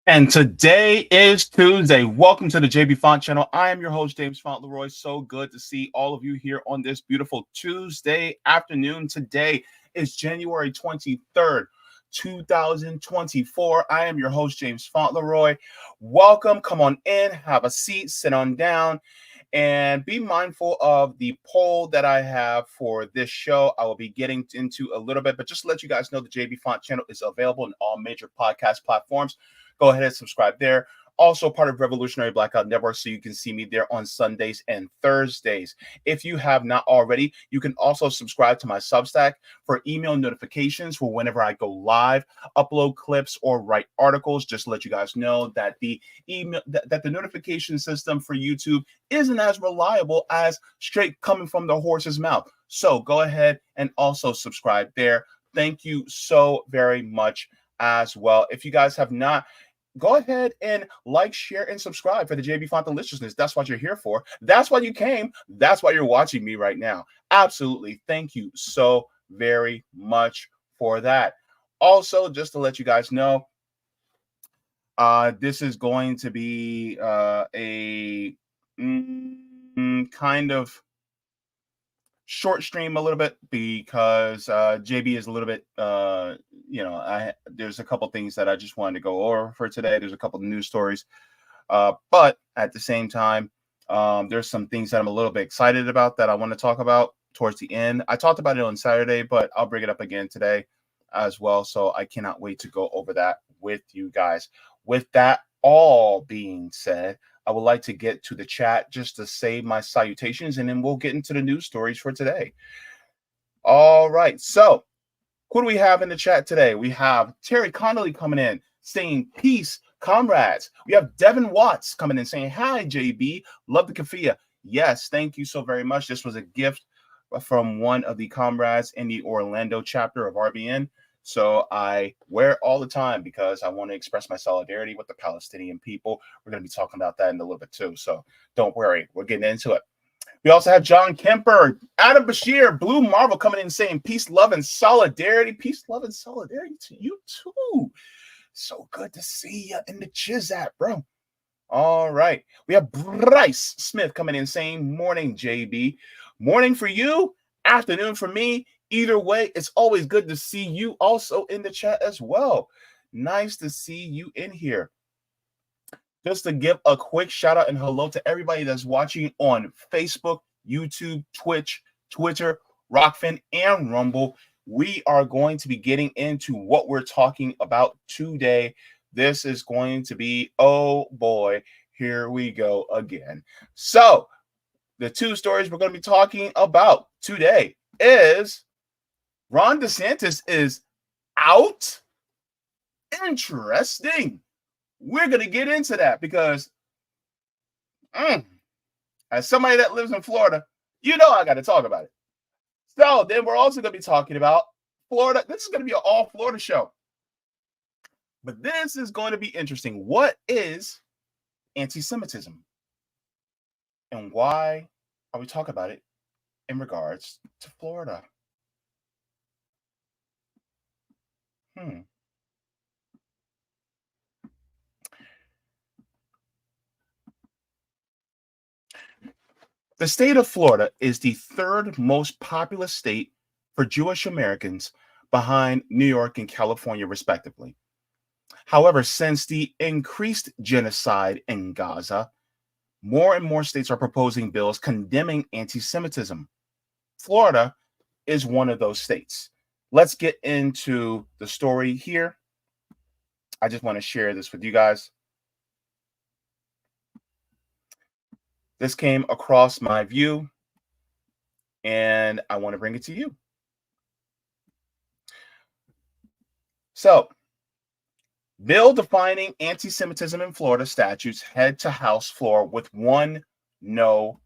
And today is Tuesday. Welcome to the Jaybefaunt channel. I am your host, Jaybefaunt Leroy. So good to see all of you here on this beautiful Tuesday afternoon. Today is January 23rd, 2024. I am your host, James Fauntleroy. Welcome. Come on in, have a seat, sit on down, and be mindful of the poll that I have for this show. I will be getting into a little bit, but just to let you guys know, the Jaybefaunt channel is available on all major podcast platforms. Go ahead and subscribe there. Also part of Revolutionary Blackout Network, so you can see me there on Sundays and Thursdays. If you have not already, you can also subscribe to my Substack for email notifications for whenever I go live, upload clips, or write articles. Just to let you guys know that the email that the notification system for YouTube isn't as reliable as straight coming from the horse's mouth. So go ahead and also subscribe there. Thank you so very much as well. If you guys have not, go ahead and like, share, and subscribe for the Jaybefaunt Deliciousness. That's what you're here for. That's why you came. That's why you're watching me right now. Absolutely. Thank you so very much for that. Also, just to let you guys know, this is going to be a kind of short stream a little bit because JB is a little bit, there's a couple things that I just wanted to go over for today. There's a couple of news stories, but at the same time, there's some things that I'm a little bit excited about that I want to talk about towards the end. I talked about it on Saturday, but I'll bring it up again today as well. So I cannot wait to go over that with you guys. With that all being said, I would like to get to the chat just to say my salutations, and then we'll get into the news stories for today. All right. So who do we have in the chat today? We have Terry Connolly coming in saying, peace, comrades. We have Devin Watts coming in saying, hi, JB. Love the kafia. Yes, thank you so very much. This was a gift from one of the comrades in the Orlando chapter of RBN. So I wear it all the time because I want to express my solidarity with the Palestinian people. We're going to be talking about that in a little bit too. So don't worry, we're getting into it. We also have John Kemper, Adam Bashir, Blue Marvel coming in saying peace, love, and solidarity. Peace, love, and solidarity to you too. So good to see you in the Chizat, bro. All right. We have Bryce Smith coming in saying morning, JB. Morning for you, afternoon for me. Either way, it's always good to see you also in the chat as well. Nice to see you in here. Just to give a quick shout out and hello to everybody that's watching on Facebook, YouTube, Twitch, Twitter, Rockfin, and Rumble. We are going to be getting into what we're talking about today. This is going to be, oh boy, here we go again. So the two stories we're going to be talking about today is Ron DeSantis is out. Interesting. We're going to get into that because as somebody that lives in Florida, you know I got to talk about it. So then we're also going to be talking about Florida. This is going to be an all Florida show. But this is going to be interesting. What is anti-Semitism? And why are we talking about it in regards to Florida? The state of Florida is the third most populous state for Jewish Americans behind New York and California, respectively. However, since the increased genocide in Gaza, more and more states are proposing bills condemning anti-Semitism. Florida is one of those states. Let's get into the story here. I just want to share this with you guys. This came across my view, and I want to bring it to you. So, bill defining anti-Semitism in Florida statutes head to House floor with one no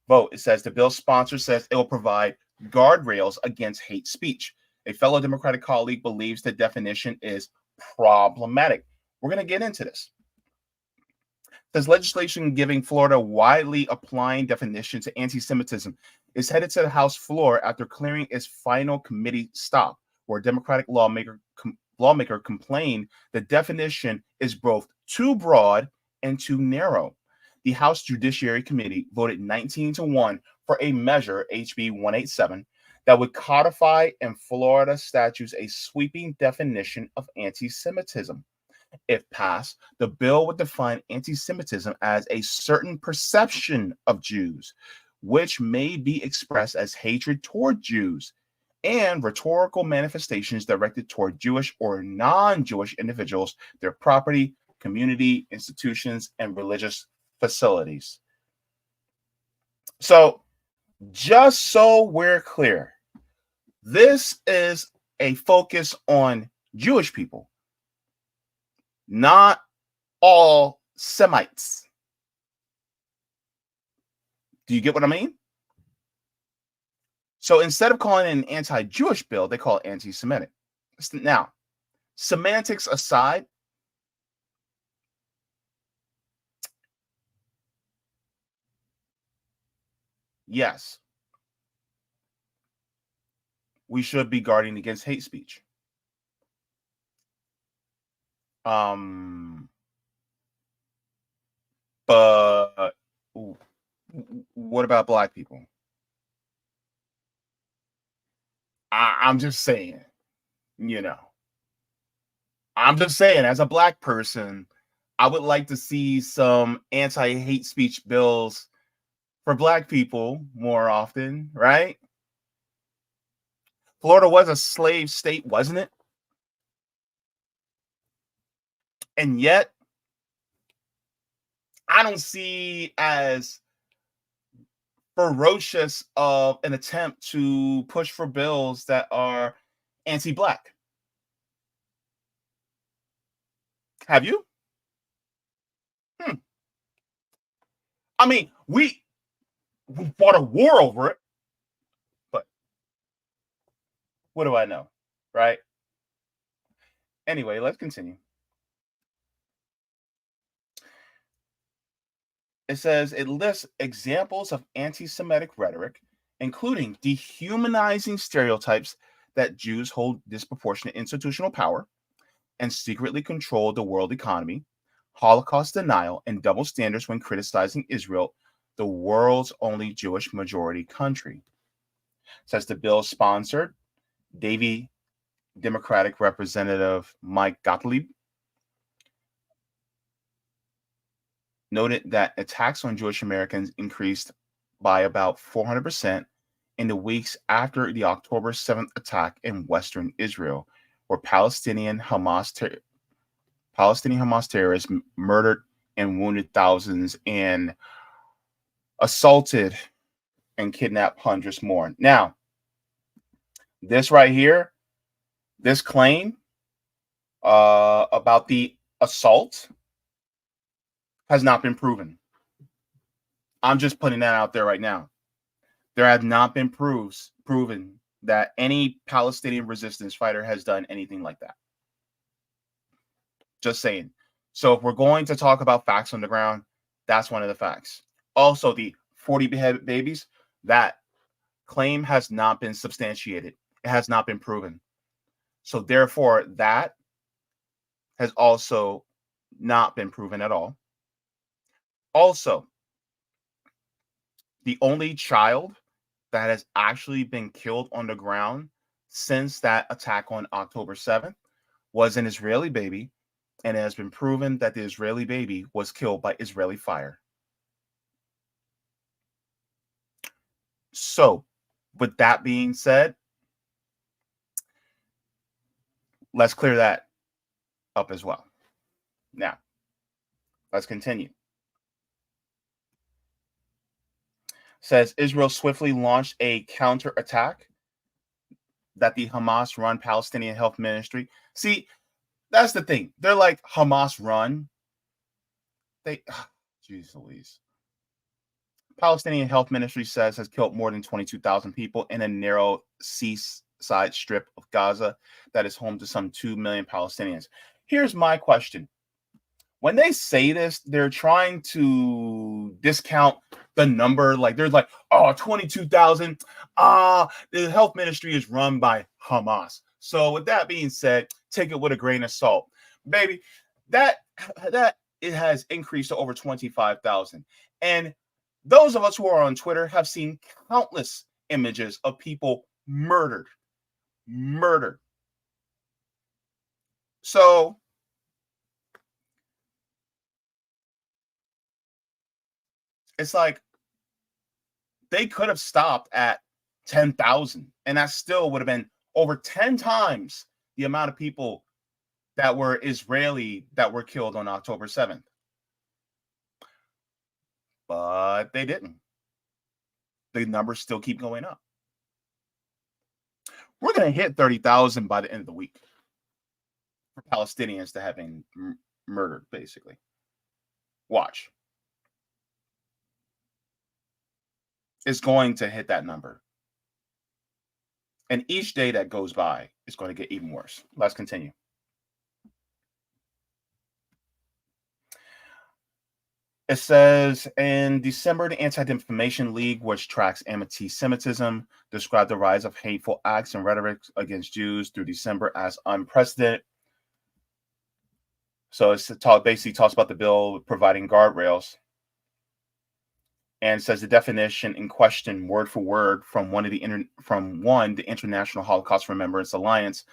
vote. It says the bill sponsor says it will provide guardrails against hate speech. A fellow Democratic colleague believes the definition is problematic. We're going to get into this. It says legislation giving Florida widely applying definition to anti-Semitism is headed to the House floor after clearing its final committee stop, where Democratic lawmaker lawmaker complained the definition is both too broad and too narrow. The House Judiciary Committee voted 19-1 for a measure, HB 187, that would codify in Florida statutes a sweeping definition of anti-Semitism. If passed, the bill would define anti-Semitism as a certain perception of Jews, which may be expressed as hatred toward Jews, and rhetorical manifestations directed toward Jewish or non-Jewish individuals, their property, community, institutions, and religious facilities. So, just so we're clear, this is a focus on Jewish people, not all Semites. Do you get what I mean? So instead of calling it an anti-Jewish bill, they call it anti-Semitic. Now, semantics aside, yes, we should be guarding against hate speech. But what about Black people? I'm just saying, I'm just saying, as a Black person, I would like to see some anti-hate speech bills for Black people more often, right? Florida was a slave state, wasn't it? And yet, I don't see as ferocious of an attempt to push for bills that are anti-Black. Have you? I mean, we fought a war over it, but what do I know, right? Anyway, let's continue. It says it lists examples of anti-Semitic rhetoric, including dehumanizing stereotypes that Jews hold disproportionate institutional power and secretly control the world economy, Holocaust denial, and double standards when criticizing Israel, the world's only Jewish majority country. It says the bill sponsored Davie Democratic Representative Mike Gottlieb noted that attacks on Jewish Americans increased by about 400% in the weeks after the October 7th attack in Western Israel, where Palestinian Hamas terrorists murdered and wounded thousands and assaulted and kidnapped hundreds more. Now, this right here, this claim about the assault has not been proven. I'm just putting that out there right now. There have not been proven that any Palestinian resistance fighter has done anything like that. Just saying. So if we're going to talk about facts on the ground, that's one of the facts. Also, the 40 beheaded babies, that claim has not been substantiated. It has not been proven. So therefore, that has also not been proven at all. Also, the only child that has actually been killed on the ground since that attack on October 7th was an Israeli baby, and it has been proven that the Israeli baby was killed by Israeli fire. So, with that being said, let's clear that up as well. Now, let's continue. Says Israel swiftly launched a counterattack that the Hamas-run Palestinian Health Ministry. See, that's the thing. They're like Hamas-run. Jeez Louise. Palestinian Health Ministry says has killed more than 22,000 people in a narrow seaside strip of Gaza that is home to some 2 million Palestinians. Here's my question. When they say this, they're trying to discount the number. Like, they're like, 22,000. The health ministry is run by Hamas. So with that being said, take it with a grain of salt, baby. That it has increased to over 25,000. And those of us who are on Twitter have seen countless images of people murdered. Murdered. So it's like they could have stopped at 10,000, and that still would have been over 10 times the amount of people that were Israeli that were killed on October 7th. But they didn't. The numbers still keep going up. We're going to hit 30,000 by the end of the week for Palestinians to have been murdered, basically. Watch. It's going to hit that number. And each day that goes by is going to get even worse. Let's continue. It says in December, the Anti-Defamation League, which tracks anti-Semitism, described the rise of hateful acts and rhetoric against Jews through December as unprecedented. So it's basically talks about the bill providing guardrails, and says the definition in question, word for word, from the International Holocaust Remembrance Alliance,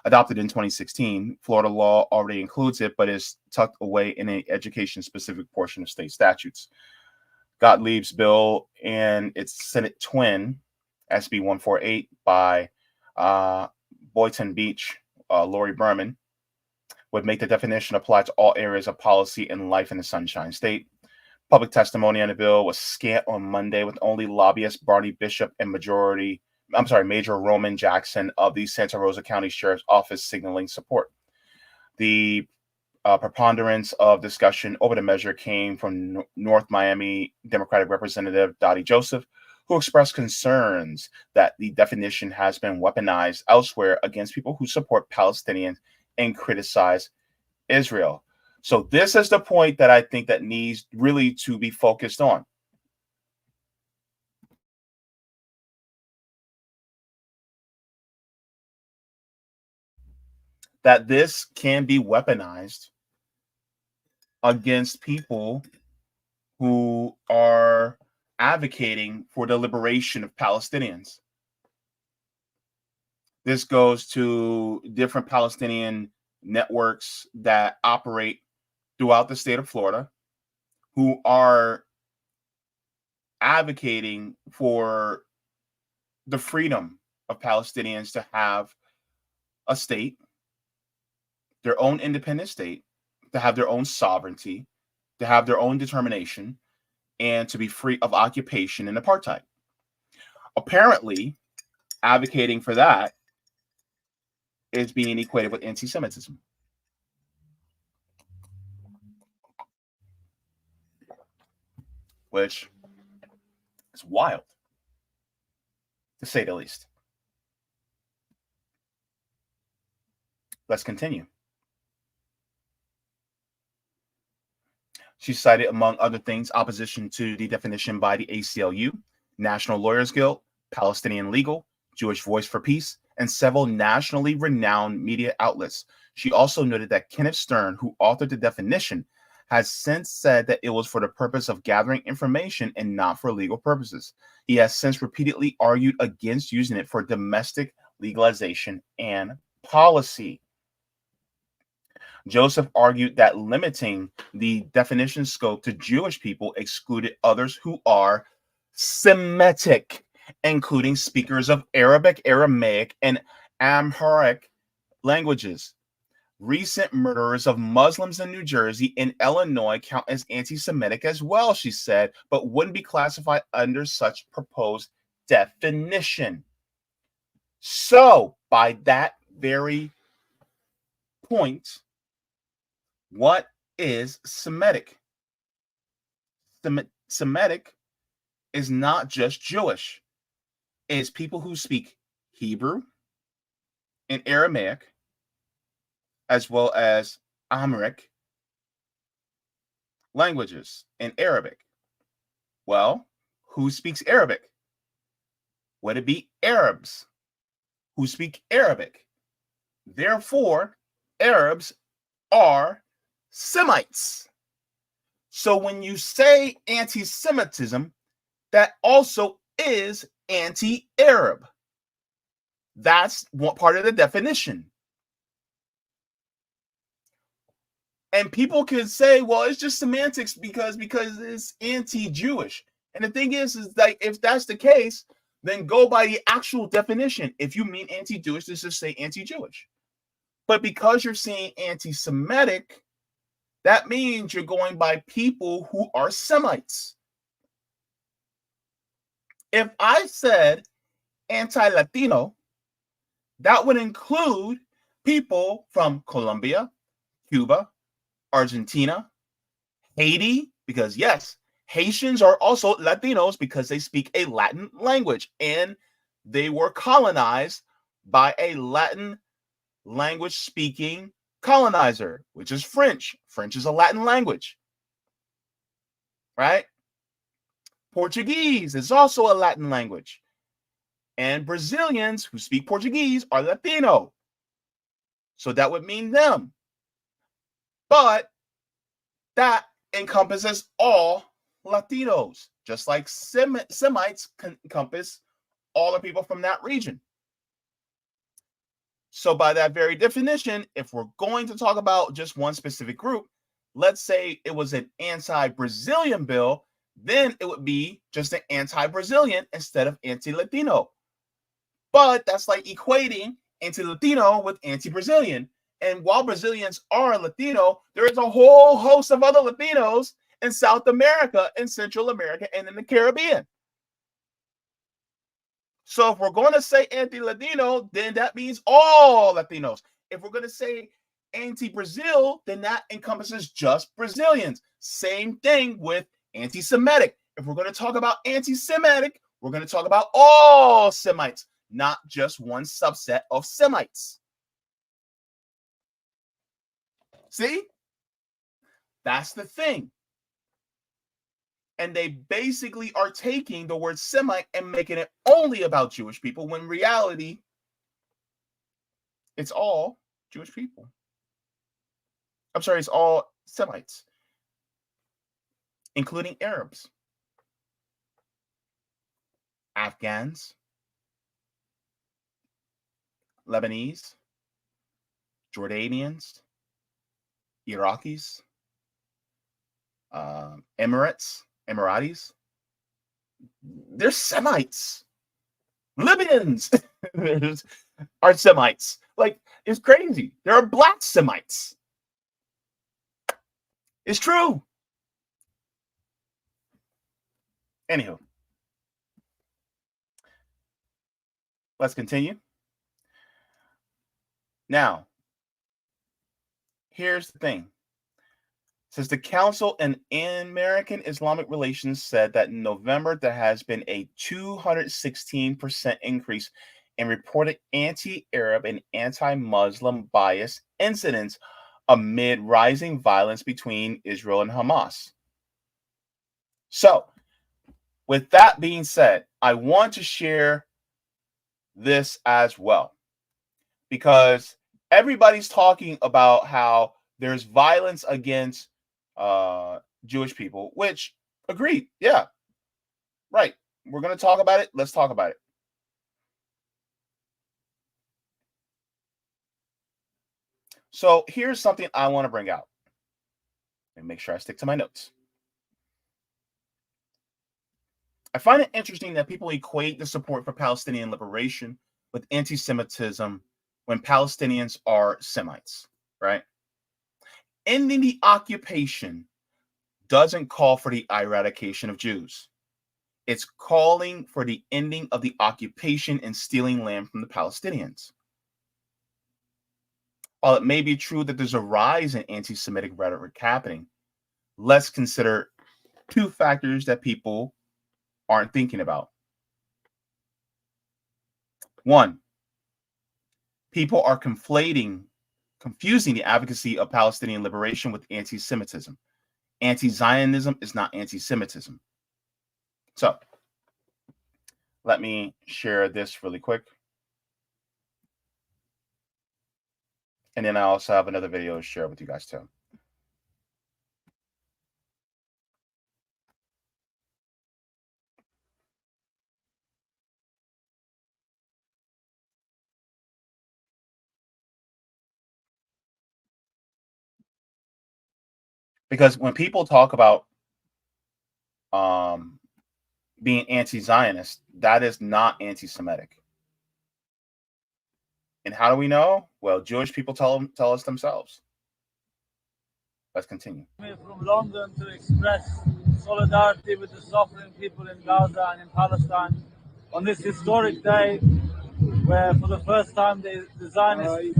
adopted in 2016. Florida law already includes it, but is tucked away in an education-specific portion of state statutes. Gottlieb's bill and its Senate twin, SB 148, by Boynton Beach, Lori Berman, would make the definition apply to all areas of policy and life in the Sunshine State. Public testimony on the bill was scant on Monday, with only lobbyist Barney Bishop and Major Roman Jackson of the Santa Rosa County Sheriff's Office signaling support. The preponderance of discussion over the measure came from North Miami Democratic Representative Dottie Joseph, who expressed concerns that the definition has been weaponized elsewhere against people who support Palestinians and criticize Israel. So this is the point that I think that needs really to be focused on. That this can be weaponized against people who are advocating for the liberation of Palestinians. This goes to different Palestinian networks that operate throughout the state of Florida, who are advocating for the freedom of Palestinians to have a state, their own independent state, to have their own sovereignty, to have their own determination, and to be free of occupation and apartheid. Apparently, advocating for that is being equated with anti-Semitism. Which is wild, to say the least. Let's continue. She cited, among other things, opposition to the definition by the ACLU, National Lawyers Guild, Palestinian Legal, Jewish Voice for Peace, and several nationally renowned media outlets. She also noted that Kenneth Stern, who authored the definition, has since said that it was for the purpose of gathering information and not for legal purposes. He has since repeatedly argued against using it for domestic legalization and policy. Joseph argued that limiting the definition scope to Jewish people excluded others who are Semitic, including speakers of Arabic, Aramaic, and Amharic languages. Recent murderers of Muslims in New Jersey and Illinois count as anti-Semitic as well, she said, but wouldn't be classified under such proposed definition. So, by that very point, what is Semitic? Semitic is not just Jewish. It's people who speak Hebrew and Aramaic, as well as Amharic languages in Arabic. Well, who speaks Arabic? Would it be Arabs who speak Arabic? Therefore, Arabs are Semites. So when you say anti-Semitism, that also is anti-Arab. That's one part of the definition. And people could say, well, it's just semantics because it's anti-Jewish. And the thing is like, if that's the case, then go by the actual definition. If you mean anti-Jewish, just say anti-Jewish. But because you're saying anti-Semitic, that means you're going by people who are Semites. If I said anti-Latino, that would include people from Colombia, Cuba, Argentina, Haiti, because yes, Haitians are also Latinos because they speak a Latin language and they were colonized by a Latin language speaking colonizer, which is French. French is a Latin language, right? Portuguese is also a Latin language. And Brazilians who speak Portuguese are Latino. So that would mean them. But that encompasses all Latinos, just like Semites encompass all the people from that region. So by that very definition, if we're going to talk about just one specific group, let's say it was an anti-Brazilian bill, then it would be just an anti-Brazilian instead of anti-Latino. But that's like equating anti-Latino with anti-Brazilian. And while Brazilians are Latino, there is a whole host of other Latinos in South America, in Central America, and in the Caribbean. So if we're going to say anti-Latino, then that means all Latinos. If we're going to say anti-Brazil, then that encompasses just Brazilians. Same thing with anti-Semitic. If we're going to talk about anti-Semitic, we're going to talk about all Semites, not just one subset of Semites. See? That's the thing. And they basically are taking the word Semite and making it only about Jewish people, when in reality, it's all Jewish people. I'm sorry, it's all Semites, including Arabs, Afghans, Lebanese, Jordanians, Iraqis, Emiratis. They're Semites. Libyans are Semites. Like, it's crazy. There are black Semites. It's true. Anywho, let's continue. Now, here's the thing. Since the Council on American Islamic Relations said that in November there has been a 216% increase in reported anti-Arab and anti-Muslim bias incidents amid rising violence between Israel and Hamas. So, with that being said, I want to share this as well, because everybody's talking about how there's violence against Jewish people, which agreed. Yeah, right. We're going to talk about it. Let's talk about it. So here's something I want to bring out and make sure I stick to my notes. I find it interesting that people equate the support for Palestinian liberation with anti-Semitism when Palestinians are Semites, right? Ending the occupation doesn't call for the eradication of Jews. It's calling for the ending of the occupation and stealing land from the Palestinians. While it may be true that there's a rise in anti-Semitic rhetoric happening, let's consider two factors that people aren't thinking about. One, people are confusing the advocacy of Palestinian liberation with anti-Semitism. Anti-Zionism is not anti-Semitism. So, let me share this really quick. And then I also have another video to share with you guys too. Because when people talk about being anti-Zionist, that is not anti-Semitic. And how do we know? Well, Jewish people tell us themselves. Let's continue. From London to express solidarity with the suffering people in Gaza and in Palestine on this historic day where for the first time the Zionist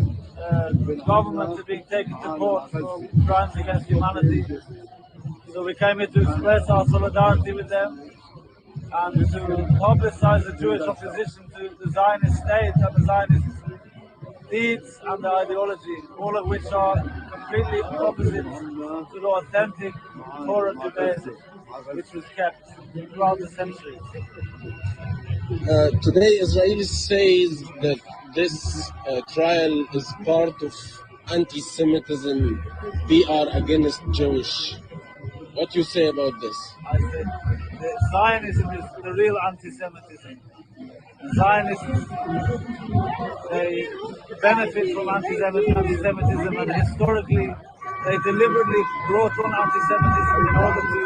government is being taken to court for crimes against humanity. So we came here to express our solidarity with them and to publicize the Jewish opposition to the Zionist state and the Zionist deeds and the ideology, all of which are completely opposite to the authentic Torah Judaism, which was kept throughout the centuries. Today, Israel says that this trial is part of anti-Semitism. We are against Jewish. What do you say about this? I say the Zionism is the real anti-Semitism. Zionists, they benefit from anti-Semitism, and historically they deliberately brought on anti-Semitism in order to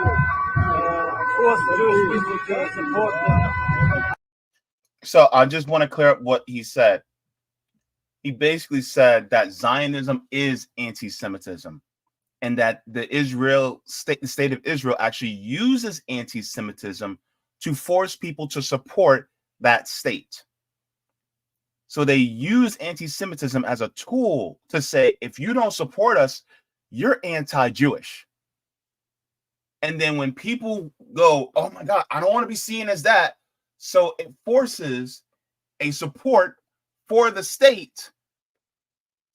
force Jewish people to support them. So I just want to clear up what he said. He basically said that Zionism is anti-Semitism, and that the state of Israel actually uses anti-Semitism to force people to support that state. So they use anti-Semitism as a tool to say, if you don't support us, you're anti-Jewish. And then when people go, oh my God, I don't want to be seen as that. So it forces a support for the state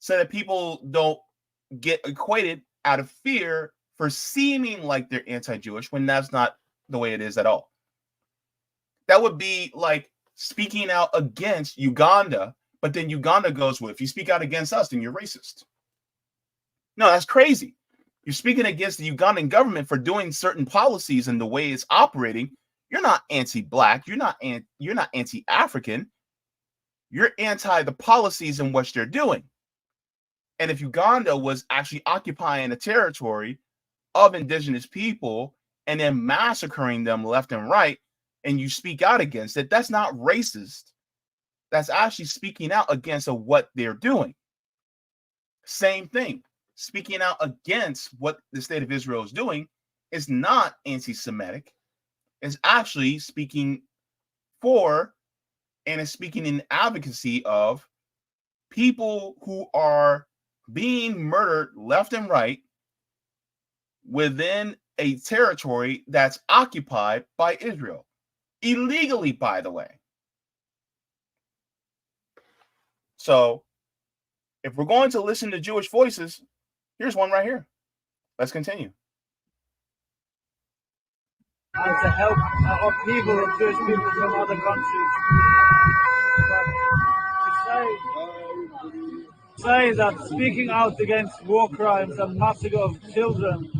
so that people don't get equated out of fear for seeming like they're anti-Jewish when that's not the way it is at all. That would be like speaking out against Uganda, but then Uganda goes, well, if you speak out against us, then you're racist. No, that's crazy. You're speaking against the Ugandan government for doing certain policies and the way it's operating. You're not anti-black. You're not anti-African. You're anti the policies and what they're doing. And if Uganda was actually occupying a territory of indigenous people and then massacring them left and right, and you speak out against it, that's not racist. That's actually speaking out against what they're doing. Same thing. Speaking out against what the state of Israel is doing is not anti-Semitic. It's actually speaking for and is speaking in advocacy of people who are being murdered left and right within a territory that's occupied by Israel. Illegally, by the way. So, if we're going to listen to Jewish voices, here's one right here. Let's continue. And to help upheaval of Jewish people from other countries. But to say that speaking out against war crimes and massacre of children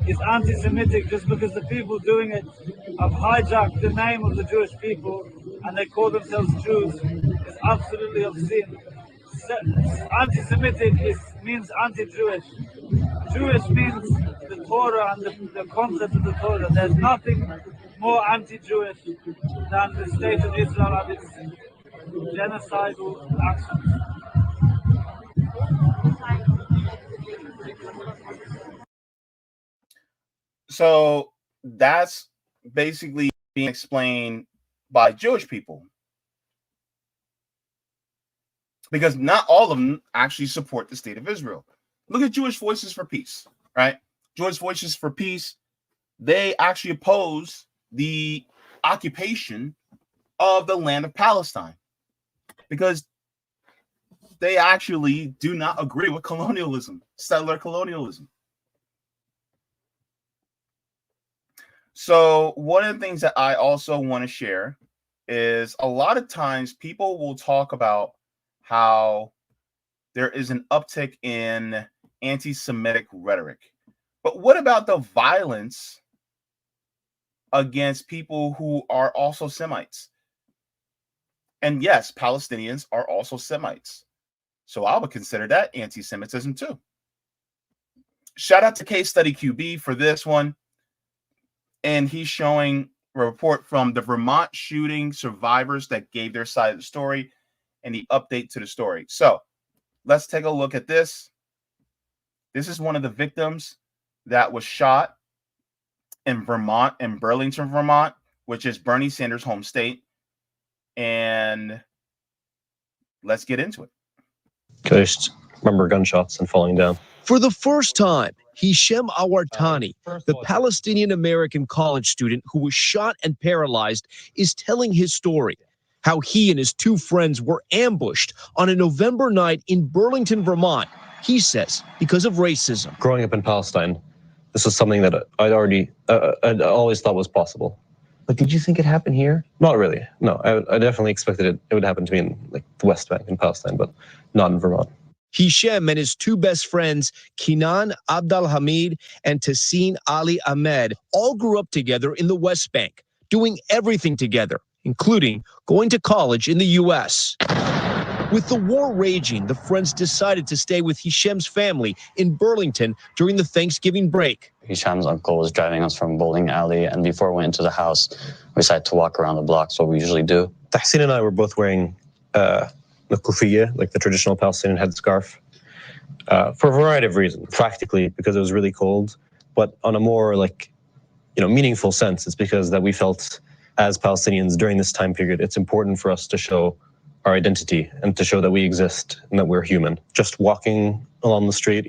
is anti-Semitic just because the people doing it have hijacked the name of the Jewish people and they call themselves Jews is absolutely obscene. Anti-Semitic means anti-Jewish. Jewish means the Torah and the concept of the Torah. There's nothing more anti-Jewish than the state of Israel and its genocidal actions. So that's basically being explained by Jewish people. Because not all of them actually support the state of Israel. Look at Jewish Voices for Peace, right? Jewish Voices for Peace, they actually oppose the occupation of the land of Palestine because they actually do not agree with colonialism, settler colonialism. So one of the things that I also want to share is a lot of times people will talk about how there is an uptick in anti-Semitic rhetoric. But what about the violence against people who are also Semites? And yes, Palestinians are also Semites. So I would consider that anti-Semitism too. Shout out to Case Study QB for this one. And he's showing a report from the Vermont shooting survivors that gave their side of the story and the update to the story. So let's take a look at this. This is one of the victims that was shot in Vermont, in Burlington, Vermont, which is Bernie Sanders' home state. And let's get into it. I just remember gunshots and falling down. For the first time, Hishem Awartani, the Palestinian-American college student who was shot and paralyzed, is telling his story. How he and his two friends were ambushed on a November night in Burlington, Vermont, he says, because of racism. Growing up in Palestine, this was something that I'd always thought was possible. But did you think it happened here? Not really. No, I definitely expected it would happen to me in like the West Bank in Palestine, but not in Vermont. Hishem and his two best friends, Kinan Abdalhamid and Tassin Ali Ahmed, all grew up together in the West Bank, doing everything together, including going to college in the U.S. With the war raging, the friends decided to stay with Hishem's family in Burlington during the Thanksgiving break. Hishem's uncle was driving us from bowling alley, and before we went into the house, we decided to walk around the block. So what we usually do. Tahsin and I were both wearing the kufiya, like the traditional Palestinian headscarf, for a variety of reasons. Practically, because it was really cold, but on a more meaningful sense, it's because that we felt as Palestinians during this time period, it's important for us to show our identity and to show that we exist and that we're human. Just walking along the street,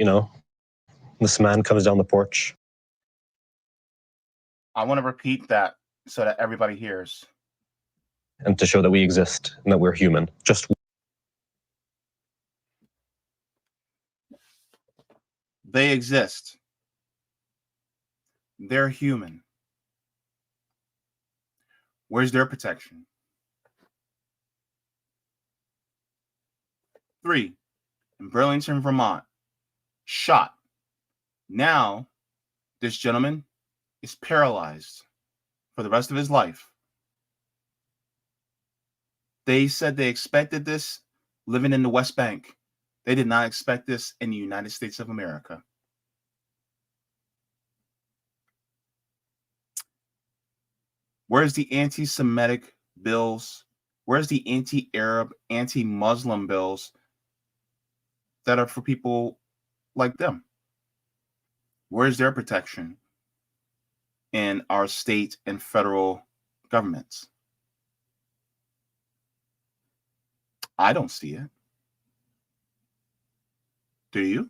this man comes down the porch. I want to repeat that so that everybody hears. And to show that we exist and that we're human. They exist. They're human. Where's their protection? 3, in Burlington, Vermont, shot. Now, this gentleman is paralyzed for the rest of his life. They said they expected this living in the West Bank. They did not expect this in the United States of America. Where's the anti-Semitic bills? Where's the anti-Arab, anti-Muslim bills that are for people like them? Where's their protection in our state and federal governments? I don't see it. Do you?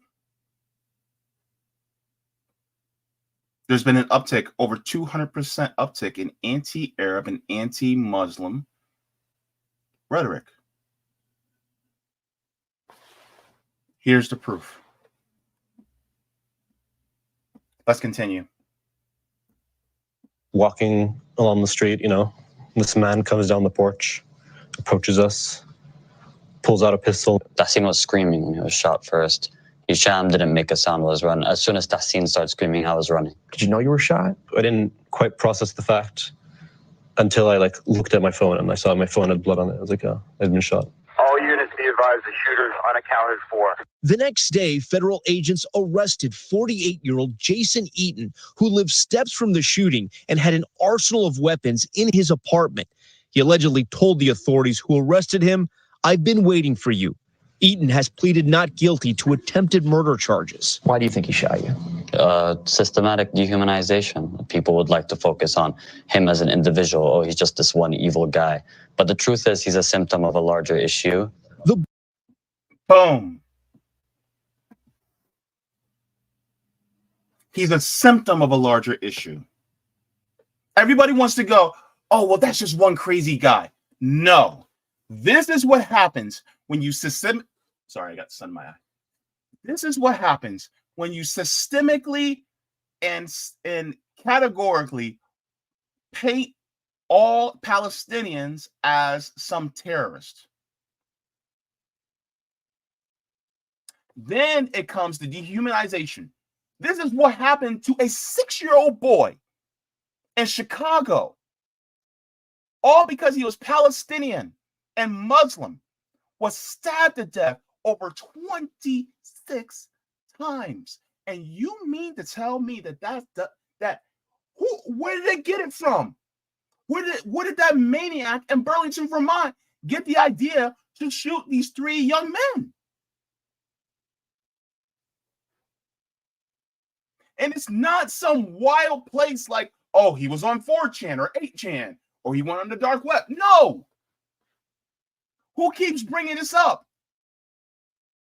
There's been an uptick, over 200% uptick in anti-Arab and anti-Muslim rhetoric. Here's the proof. Let's continue. Walking along the street, this man comes down the porch, approaches us, pulls out a pistol. Tassin was screaming when he was shot first. Hisham didn't make a sound while I was running. As soon as Tassin started screaming, I was running. Did you know you were shot? I didn't quite process the fact until I looked at my phone and I saw my phone had blood on it. I was like, oh, I'd been shot. All units be advised the shooter's unaccounted for. The next day, federal agents arrested 48-year-old Jason Eaton, who lived steps from the shooting and had an arsenal of weapons in his apartment. He allegedly told the authorities who arrested him, "I've been waiting for you." Eaton has pleaded not guilty to attempted murder charges. Why do you think he shot you? Systematic dehumanization. People would like to focus on him as an individual. Oh, he's just this one evil guy. But the truth is, he's a symptom of a larger issue. Boom. He's a symptom of a larger issue. Everybody wants to go, oh, well, that's just one crazy guy. No. This is what happens when you Sorry, I got sun in my eye. This is what happens when you systemically and categorically paint all Palestinians as some terrorist. Then it comes to dehumanization. This is what happened to a 6-year-old boy in Chicago, all because he was Palestinian and Muslim, was stabbed to death over 26 times. And you mean to tell me where did they get it from? Where did that maniac in Burlington, Vermont get the idea to shoot these 3 young men? And it's not some wild place like, oh, he was on 4chan or 8chan, or he went on the dark web. No. Who keeps bringing this up?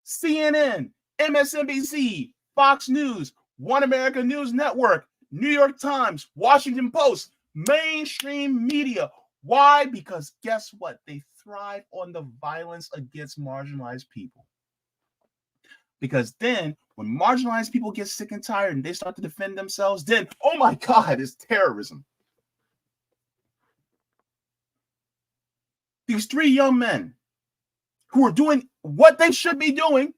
CNN, MSNBC, Fox News, One America News Network, New York Times, Washington Post, mainstream media. Why? Because guess what? They thrive on the violence against marginalized people. Because then when marginalized people get sick and tired and they start to defend themselves, then, oh my God, it's terrorism. These 3 young men who are doing what they should be doing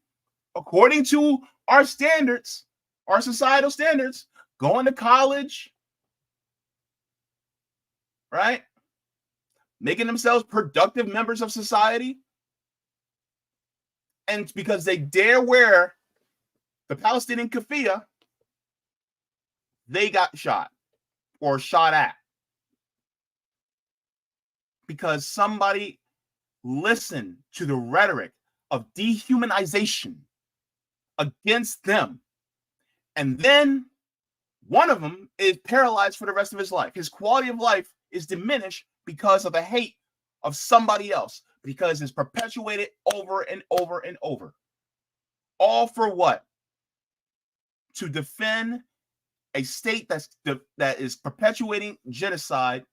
according to our standards, our societal standards, going to college, right? Making themselves productive members of society. And because they dare wear the Palestinian keffiyeh, they got shot or shot at. Because somebody listened to the rhetoric of dehumanization against them. And then one of them is paralyzed for the rest of his life. His quality of life is diminished because of the hate of somebody else, because it's perpetuated over and over and over. All for what? To defend a state that is perpetuating genocide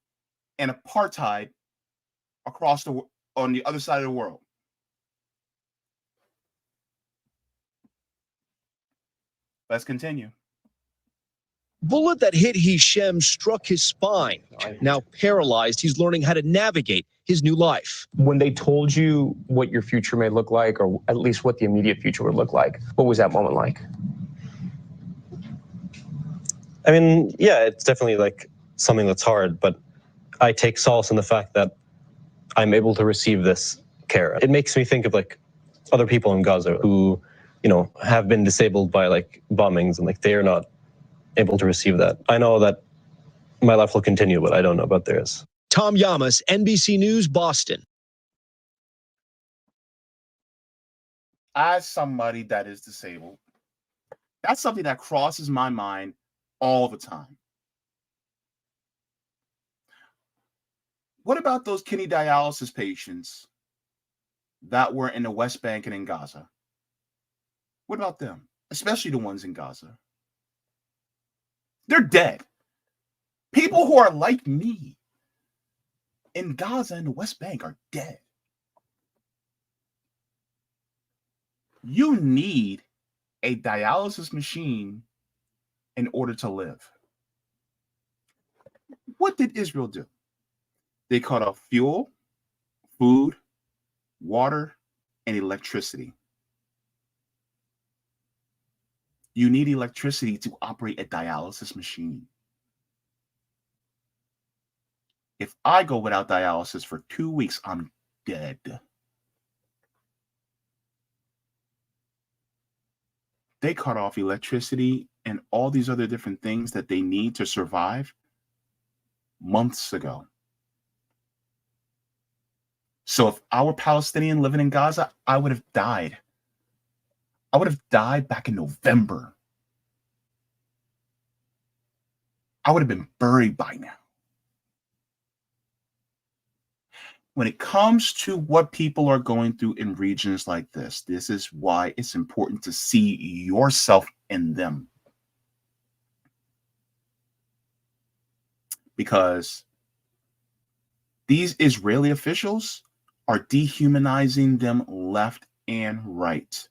and apartheid on the other side of the world. Let's continue. Bullet that hit Hisham struck his spine. Now paralyzed, he's learning how to navigate his new life. When they told you what your future may look like, or at least what the immediate future would look like, what was that moment like? I mean, yeah, it's definitely like something that's hard, but I take solace in the fact that I'm able to receive this care. It makes me think of like other people in Gaza who, you know, have been disabled by like bombings and like they are not able to receive that. I know that my life will continue, but I don't know about theirs. Tom Yamas, NBC News, Boston. As somebody that is disabled, that's something that crosses my mind all the time. What about those kidney dialysis patients that were in the West Bank and in Gaza? What about them? Especially the ones in Gaza. They're dead. People who are like me in Gaza and the West Bank are dead. You need a dialysis machine in order to live. What did Israel do? They cut off fuel, food, water, and electricity. You need electricity to operate a dialysis machine. If I go without dialysis for 2 weeks, I'm dead. They cut off electricity and all these other different things that they need to survive months ago. So if I were Palestinian living in Gaza, I would have died. I would have died back in November. I would have been buried by now. When it comes to what people are going through in regions like this is why it's important to see yourself in them. Because these Israeli officials are dehumanizing them left and right,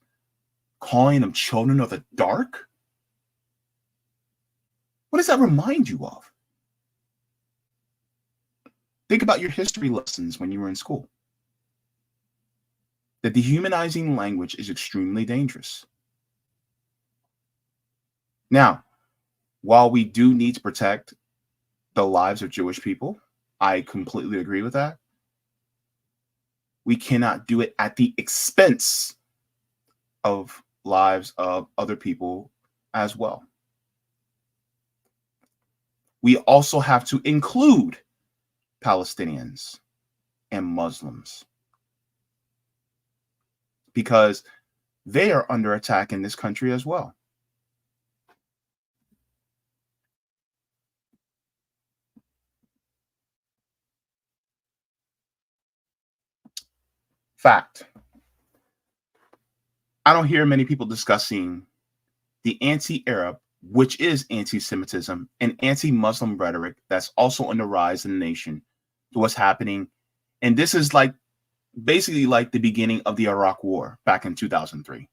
calling them children of the dark. What does that remind you of? Think about your history lessons when you were in school. The dehumanizing language is extremely dangerous. Now, while we do need to protect the lives of Jewish people, I completely agree with that. We cannot do it at the expense of lives of other people as well. We also have to include Palestinians and Muslims because they are under attack in this country as well. Fact. I don't hear many people discussing the anti-Arab, which is anti-Semitism, and anti-Muslim rhetoric that's also on the rise in the nation to what's happening. And this is like basically like the beginning of the Iraq War back in 2003.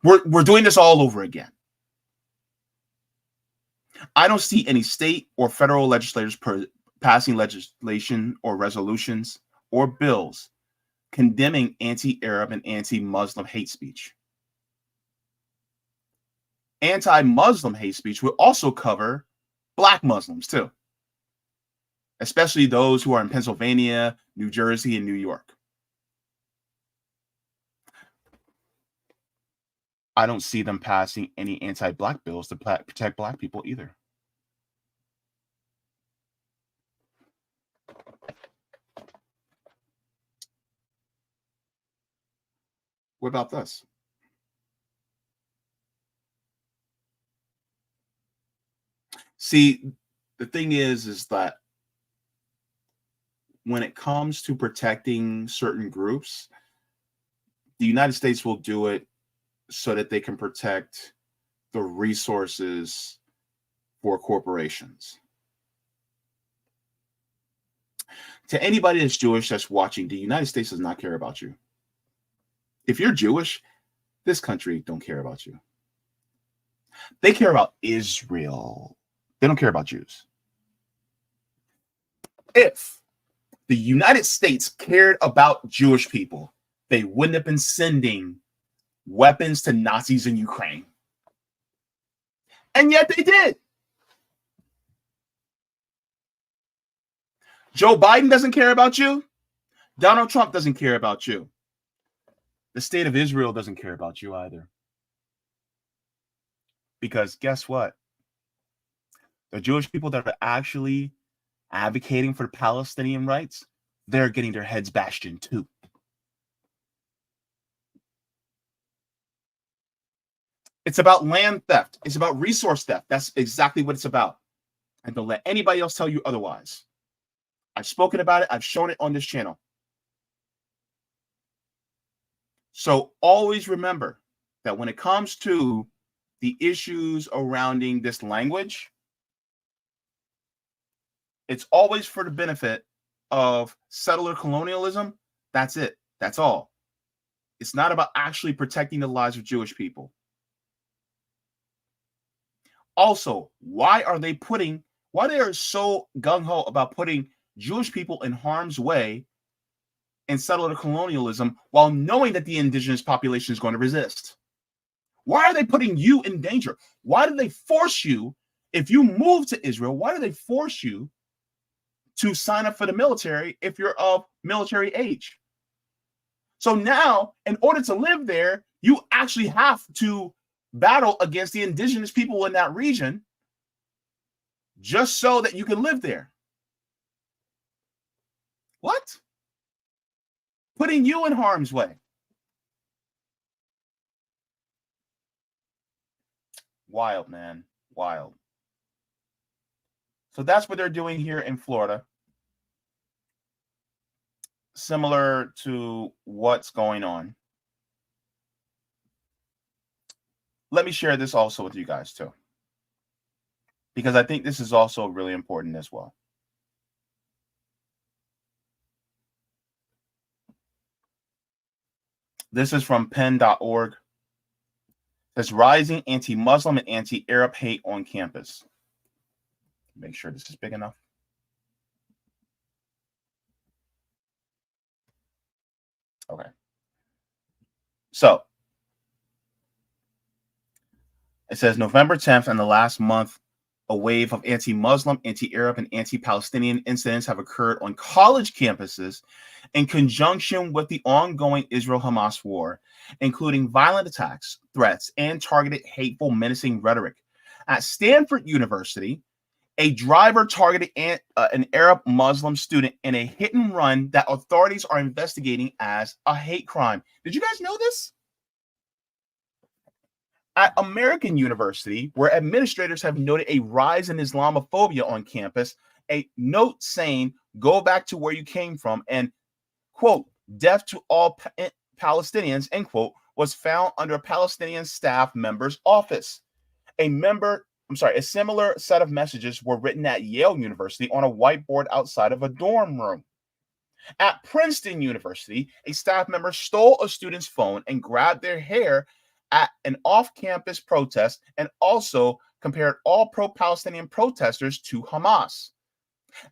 We're doing this all over again. I don't see any state or federal legislators passing legislation or resolutions or bills condemning anti-Arab and anti-Muslim hate speech. Anti-Muslim hate speech will also cover Black Muslims too, especially those who are in Pennsylvania, New Jersey, and New York. I don't see them passing any anti-Black bills to protect Black people either. What about this? See, the thing is that when it comes to protecting certain groups, the United States will do it so that they can protect the resources for corporations. To anybody that's Jewish that's watching, the United States does not care about you. If you're Jewish, this country don't care about you. They care about Israel. They don't care about Jews. If the United States cared about Jewish people, they wouldn't have been sending weapons to Nazis in Ukraine. And yet they did. Joe Biden doesn't care about you. Donald Trump doesn't care about you. The state of Israel doesn't care about you either. Because guess what? The Jewish people that are actually advocating for Palestinian rights, they're getting their heads bashed in too. It's about land theft. It's about resource theft. That's exactly what it's about. And don't let anybody else tell you otherwise. I've spoken about it. I've shown it on this channel. So always remember that when it comes to the issues surrounding this language, it's always for the benefit of settler colonialism. That's it. That's all. It's not about actually protecting the lives of Jewish people. Also, why they are so gung-ho about putting Jewish people in harm's way and settler colonialism while knowing that the indigenous population is going to resist? Why are they putting you in danger? Why do they force you, if you move to Israel, why do they force you to sign up for the military if you're of military age? So now, in order to live there, you actually have to battle against the indigenous people in that region just so that you can live there. What? Putting you in harm's way. Wild, man. Wild. So that's what they're doing here in Florida. Similar to what's going on. Let me share this also with you guys too, because I think this is also really important as well. This is from pen.org. There's rising anti-Muslim and anti-Arab hate on campus. Make sure this is big enough. Okay. So, It says November 10th, and the last month, a wave of anti-Muslim, anti-Arab, and anti-Palestinian incidents have occurred on college campuses in conjunction with the ongoing Israel-Hamas war, including violent attacks, threats, and targeted hateful, menacing rhetoric. At Stanford University, a driver targeted an Arab Muslim student in a hit and run that authorities are investigating as a hate crime. Did you guys know this? At American University, where administrators have noted a rise in Islamophobia on campus, a note saying, "Go back to where you came from," and, quote, "death to all Palestinians," end quote, was found under a Palestinian staff member's office. A similar set of messages were written at Yale University on a whiteboard outside of a dorm room. At Princeton University, a staff member stole a student's phone and grabbed their hair at an off-campus protest, and also compared all pro-Palestinian protesters to Hamas.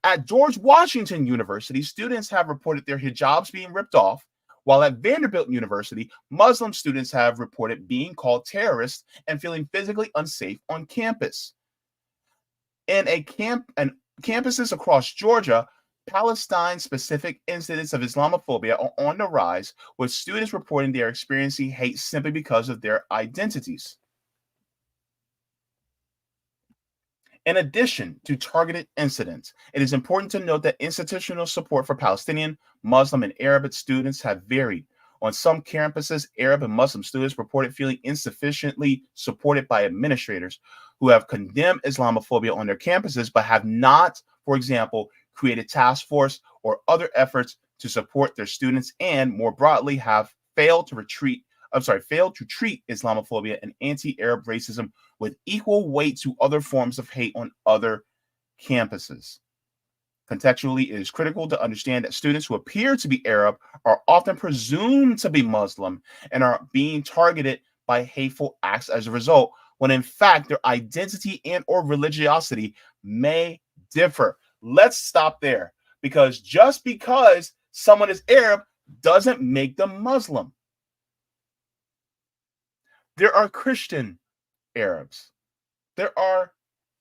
At George Washington University, students have reported their hijabs being ripped off, while at Vanderbilt University, Muslim students have reported being called terrorists and feeling physically unsafe on campus. In campuses across Georgia, Palestine-specific incidents of Islamophobia are on the rise, with students reporting they are experiencing hate simply because of their identities. In addition to targeted incidents, it is important to note that institutional support for Palestinian, Muslim, and Arabic students have varied. On some campuses, Arab and Muslim students reported feeling insufficiently supported by administrators who have condemned Islamophobia on their campuses, but have not, for example, created task force or other efforts to support their students, and more broadly have failed to treat Islamophobia and anti-Arab racism with equal weight to other forms of hate on other campuses. Contextually, it is critical to understand that students who appear to be Arab are often presumed to be Muslim and are being targeted by hateful acts as a result, when in fact their identity and or religiosity may differ. Let's stop there, because just because someone is Arab doesn't make them Muslim. There are Christian Arabs. There are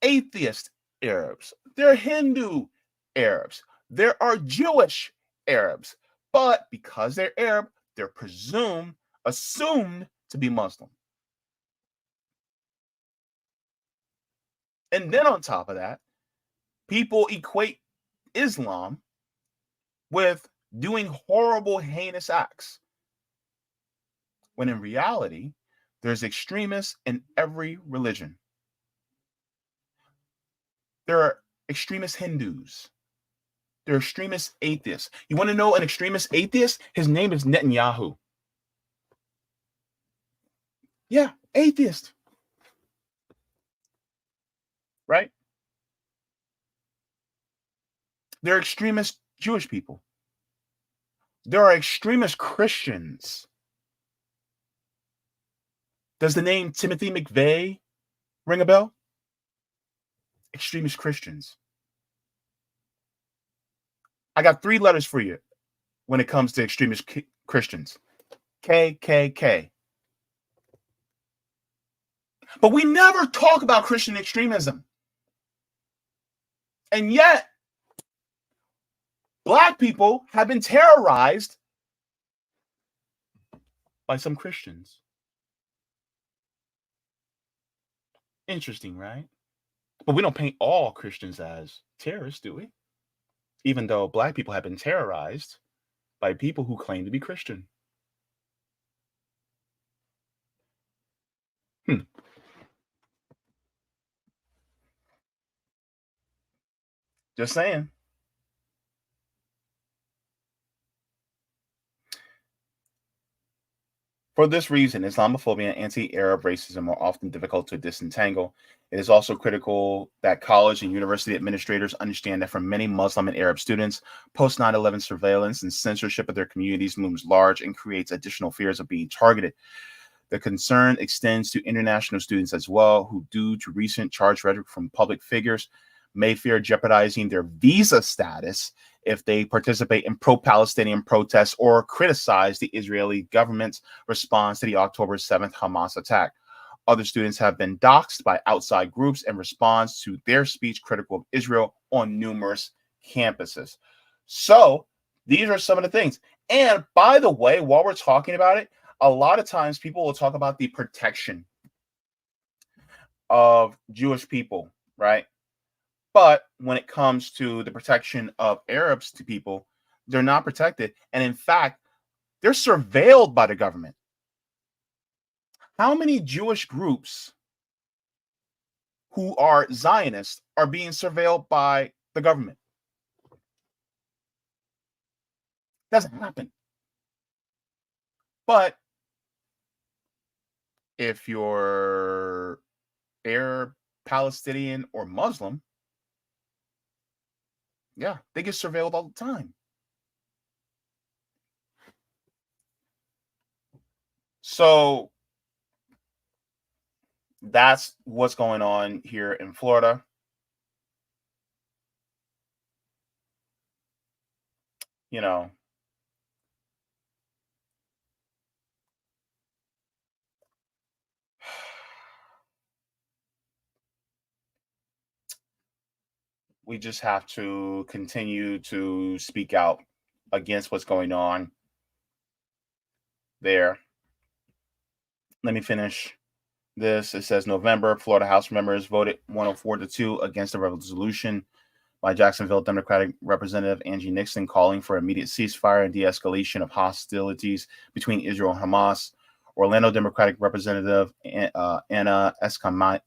atheist Arabs. There are Hindu Arabs. There are Jewish Arabs. But because they're Arab, they're assumed to be Muslim. And then on top of that, people equate Islam with doing horrible, heinous acts, when in reality, there's extremists in every religion. There are extremist Hindus. There are extremist atheists. You want to know an extremist atheist? His name is Netanyahu. Yeah, atheist. Right? There are extremist Jewish people. There are extremist Christians. Does the name Timothy McVeigh ring a bell? Extremist Christians. I got 3 letters for you when it comes to extremist Christians. KKK. But we never talk about Christian extremism. And yet, Black people have been terrorized by some Christians. Interesting, right? But we don't paint all Christians as terrorists, do we? Even though Black people have been terrorized by people who claim to be Christian. Just saying. For this reason, Islamophobia and anti-Arab racism are often difficult to disentangle. It is also critical that college and university administrators understand that for many Muslim and Arab students, post 9/11 surveillance and censorship of their communities looms large and creates additional fears of being targeted. The concern extends to international students as well, who, due to recent charged rhetoric from public figures, may fear jeopardizing their visa status if they participate in pro-Palestinian protests or criticize the Israeli government's response to the October 7th Hamas attack. Other students have been doxxed by outside groups in response to their speech critical of Israel on numerous campuses. So these are some of the things. And by the way, while we're talking about it, a lot of times people will talk about the protection of Jewish people, right? But when it comes to the protection of Arabs to people, they're not protected. And in fact, they're surveilled by the government. How many Jewish groups who are Zionists are being surveilled by the government? Doesn't happen. But if you're Arab, Palestinian, or Muslim, yeah, they get surveilled all the time. So that's what's going on here in Florida. You know, we just have to continue to speak out against what's going on there. Let me finish this. It says November, Florida House members voted 104-2 against the resolution by Jacksonville Democratic Representative Angie Nixon calling for immediate ceasefire and de-escalation of hostilities between Israel and Hamas. Orlando Democratic Representative Anna Eskamani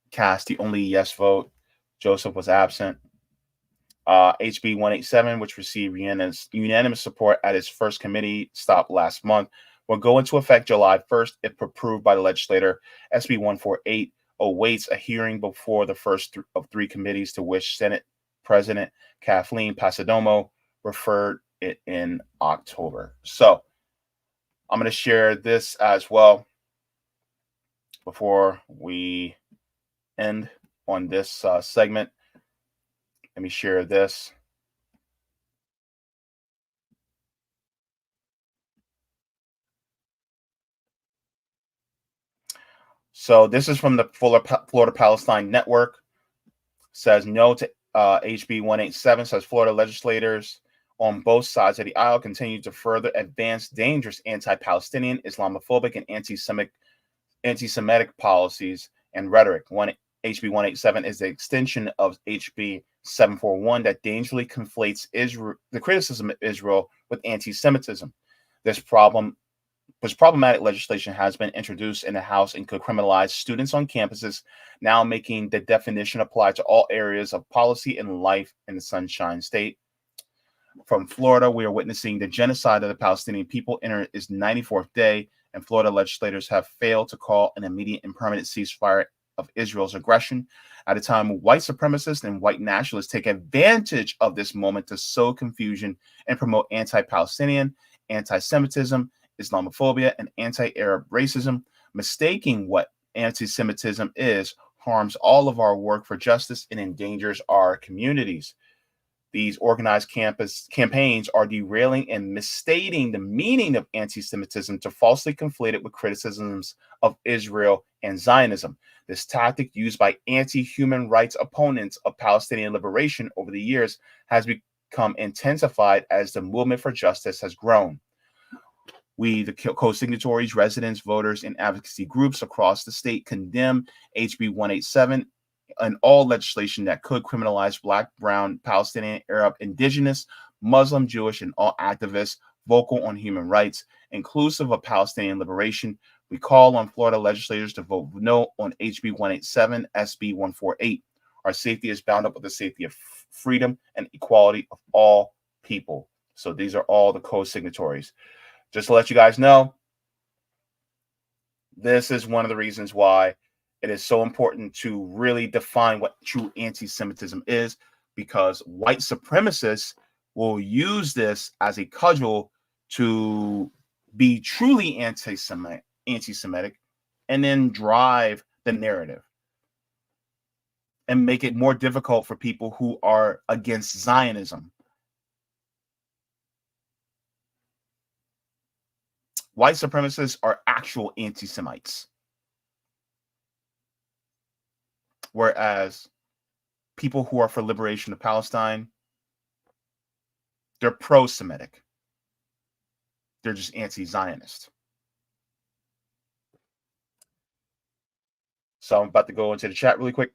cast the only yes vote. Joseph was absent. HB 187, which received unanimous support at its first committee stop last month, will go into effect July 1st if approved by the legislator. SB 148 awaits a hearing before the first of three committees to which Senate President Kathleen Passidomo referred it in October. So I'm going to share this as well before we end on this segment. Let me share this. So this is from the Florida Palestine Network. Says no to HB 187. Says Florida legislators on both sides of the aisle continue to further advance dangerous anti-Palestinian, Islamophobic, and anti-Semitic policies and rhetoric. HB 187 is the extension of HB 741 that dangerously conflates the criticism of Israel with anti-Semitism. This problematic legislation has been introduced in the House and could criminalize students on campuses, now making the definition apply to all areas of policy and life in the Sunshine State. From Florida, we are witnessing the genocide of the Palestinian people enter its 94th day, and Florida legislators have failed to call an immediate and permanent ceasefire of Israel's aggression at a time when white supremacists and white nationalists take advantage of this moment to sow confusion and promote anti-Palestinian, anti-Semitism, Islamophobia, and anti-Arab racism. Mistaking what anti-Semitism is harms all of our work for justice and endangers our communities. These organized campaigns are derailing and misstating the meaning of anti-Semitism to falsely conflate it with criticisms of Israel and Zionism. This tactic used by anti-human rights opponents of Palestinian liberation over the years has become intensified as the movement for justice has grown. We, the co-signatories, residents, voters, and advocacy groups across the state condemn HB 187 and all legislation that could criminalize Black, Brown, Palestinian, Arab, Indigenous, Muslim, Jewish, and all activists vocal on human rights, inclusive of Palestinian liberation. We call on Florida legislators to vote no on HB 187, SB 148. Our safety is bound up with the safety of freedom and equality of all people. So these are all the co-signatories. Just to let you guys know, this is one of the reasons why it is so important to really define what true anti-Semitism is, because white supremacists will use this as a cudgel to be truly anti-Semitic and then drive the narrative and make it more difficult for people who are against Zionism. White supremacists are actual anti-Semites. Whereas people who are for liberation of Palestine, they're pro-Semitic. They're just anti-Zionist. So I'm about to go into the chat really quick.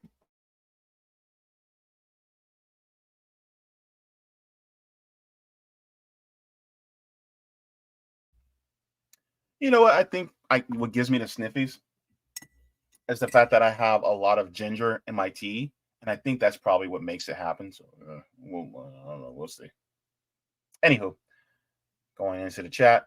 You know what? I think what gives me the sniffies is the fact that I have a lot of ginger in my tea, and I think that's probably what makes it happen. So I don't know. We'll see. Anywho, going into the chat.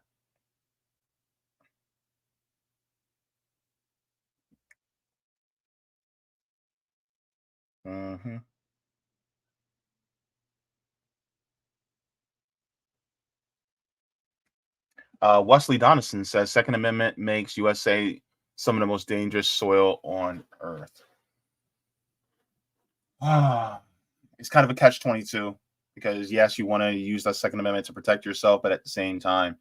Wesley Donaldson says Second Amendment makes USA some of the most dangerous soil on earth. It's kind of a catch-22 because yes, you want to use the Second Amendment to protect yourself, but at the same time,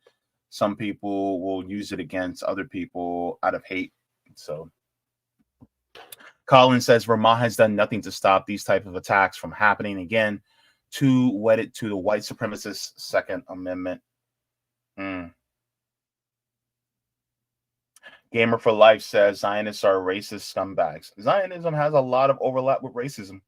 some people will use it against other people out of hate. So Colin says Vermont has done nothing to stop these type of attacks from happening again. Too wedded to the white supremacist Second Amendment. Gamer for Life says Zionists are racist scumbags. Zionism has a lot of overlap with racism.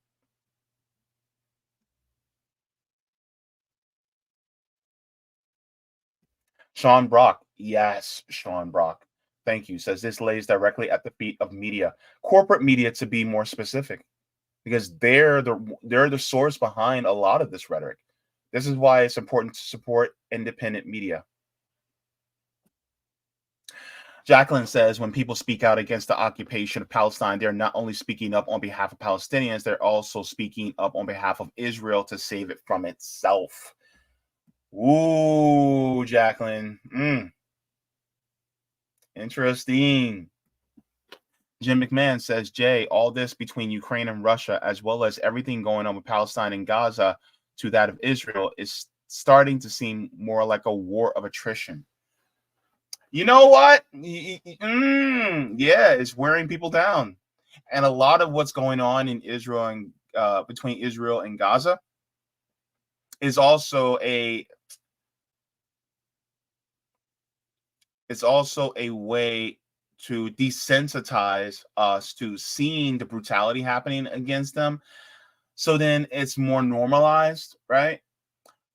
Sean Brock. Yes, Sean Brock. Thank you. Says this lays directly at the feet of media, corporate media to be more specific, because they're the source behind a lot of this rhetoric. This is why it's important to support independent media. Jacqueline says when people speak out against the occupation of Palestine, they're not only speaking up on behalf of Palestinians, they're also speaking up on behalf of Israel to save it from itself. Ooh, Jacqueline. Interesting. Jim McMahon says, Jay, all this between Ukraine and Russia, as well as everything going on with Palestine and Gaza to that of Israel, is starting to seem more like a war of attrition. You know what? Yeah, it's wearing people down. And a lot of what's going on in Israel and between Israel and Gaza is also a way to desensitize us to seeing the brutality happening against them. So then it's more normalized, right?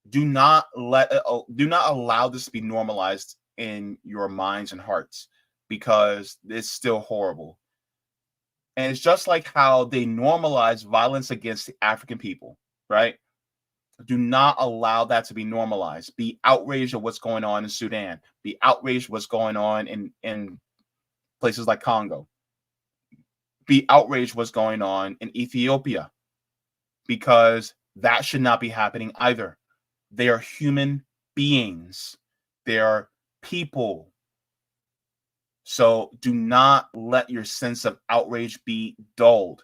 Do not allow this to be normalized in your minds and hearts, because it's still horrible. And it's just like how they normalize violence against the African people, right? Do not allow that to be normalized. Be outraged at what's going on in Sudan. Be outraged at what's going on in places like Congo. Be outraged what's going on in Ethiopia, because that should not be happening either. They are human beings. They are people. So do not let your sense of outrage be dulled.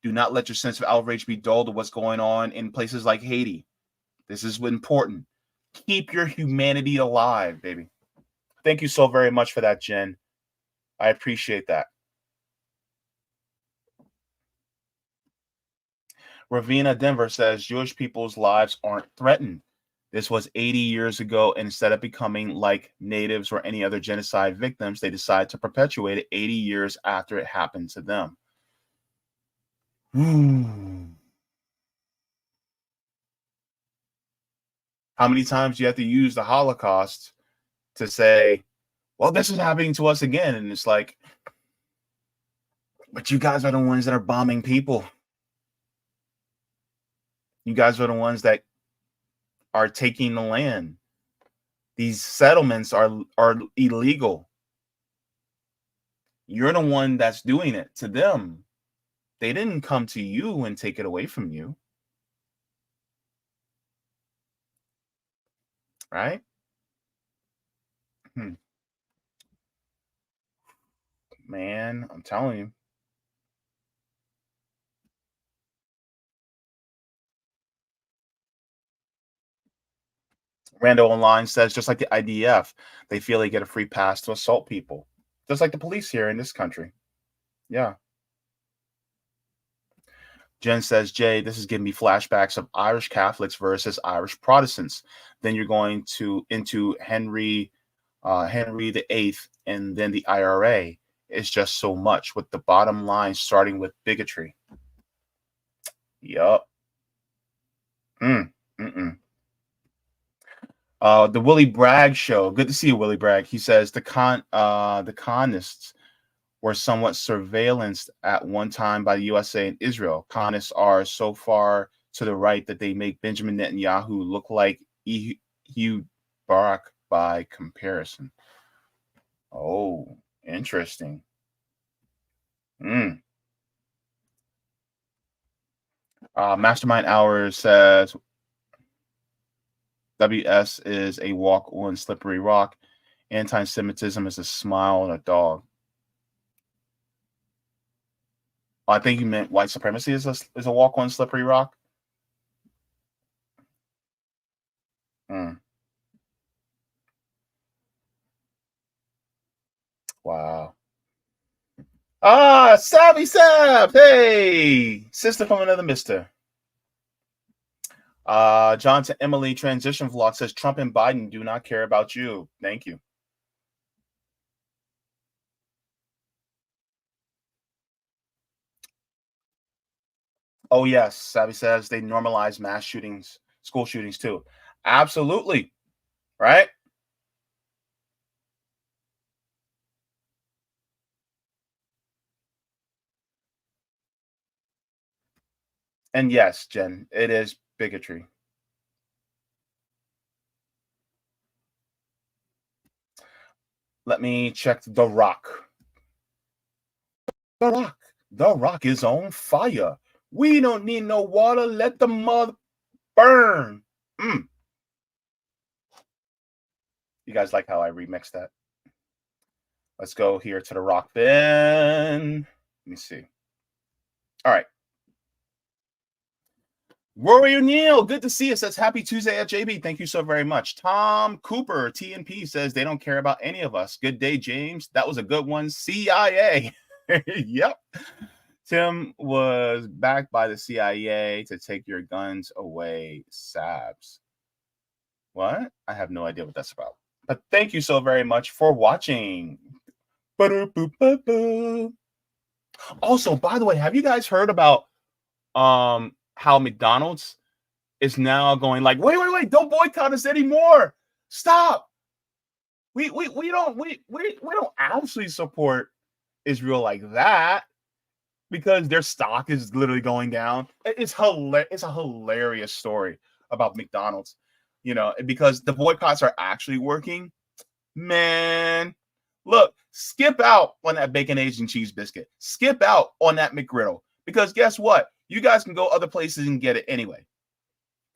Do not let your sense of outrage be dulled to what's going on in places like Haiti. This is important. Keep your humanity alive, baby. Thank you so very much for that, Jen. I appreciate that. Ravina Denver says Jewish people's lives aren't threatened. This was 80 years ago, and instead of becoming like natives or any other genocide victims, they decided to perpetuate it 80 years after it happened to them. How many times do you have to use the Holocaust to say, well, this is happening to us again? And it's like, but you guys are the ones that are bombing people. You guys are the ones that are taking the land. These settlements are illegal. You're the one that's doing it to them. They didn't come to you and take it away from you. Right? Man, I'm telling you. Randall Online says, just like the IDF, they feel they get a free pass to assault people, just like the police here in this country. Yeah. Jen says, Jay, this is giving me flashbacks of Irish Catholics versus Irish Protestants. Then you're going into Henry VIII, and then the IRA. It's just so much, with the bottom line starting with bigotry. Yup. The Willie Bragg show. Good to see you, Willie Bragg. He says the Conists were somewhat surveillanced at one time by the USA and Israel. Conists are so far to the right that they make Benjamin Netanyahu look like Ehud Barak by comparison. Oh, interesting. Mastermind Hours says WS is a walk on slippery rock. Anti-Semitism is a smile on a dog. I think you meant white supremacy is a walk on slippery rock. Wow. Savvy Sab. Hey, sister from another mister. John to Emily Transition Vlog says Trump and Biden do not care about you. Thank you. Oh, yes. Savvy says they normalize mass shootings, school shootings too. Absolutely. Right? And yes, Jen, it is bigotry. Let me check The Rock. The Rock is on fire. We don't need no water. Let the mother burn. You guys like how I remixed that? Let's go here to The Rock then. Let me see. All right. Rory O'Neill, good to see you. Says happy Tuesday at JB. Thank you so very much. Tom Cooper, TNP, says they don't care about any of us. Good day, James. That was a good one. CIA. Yep. Tim was backed by the CIA to take your guns away, Sabs. What? I have no idea what that's about. But thank you so very much for watching. Also, by the way, have you guys heard about how McDonald's is now going like, wait, don't boycott us anymore. Stop. We don't actually support Israel like that, because their stock is literally going down. It's hilarious. It's a hilarious story about McDonald's, because the boycotts are actually working. Man, look, skip out on that bacon, eggs, and cheese biscuit. Skip out on that McGriddle, because guess what? You guys can go other places and get it anyway.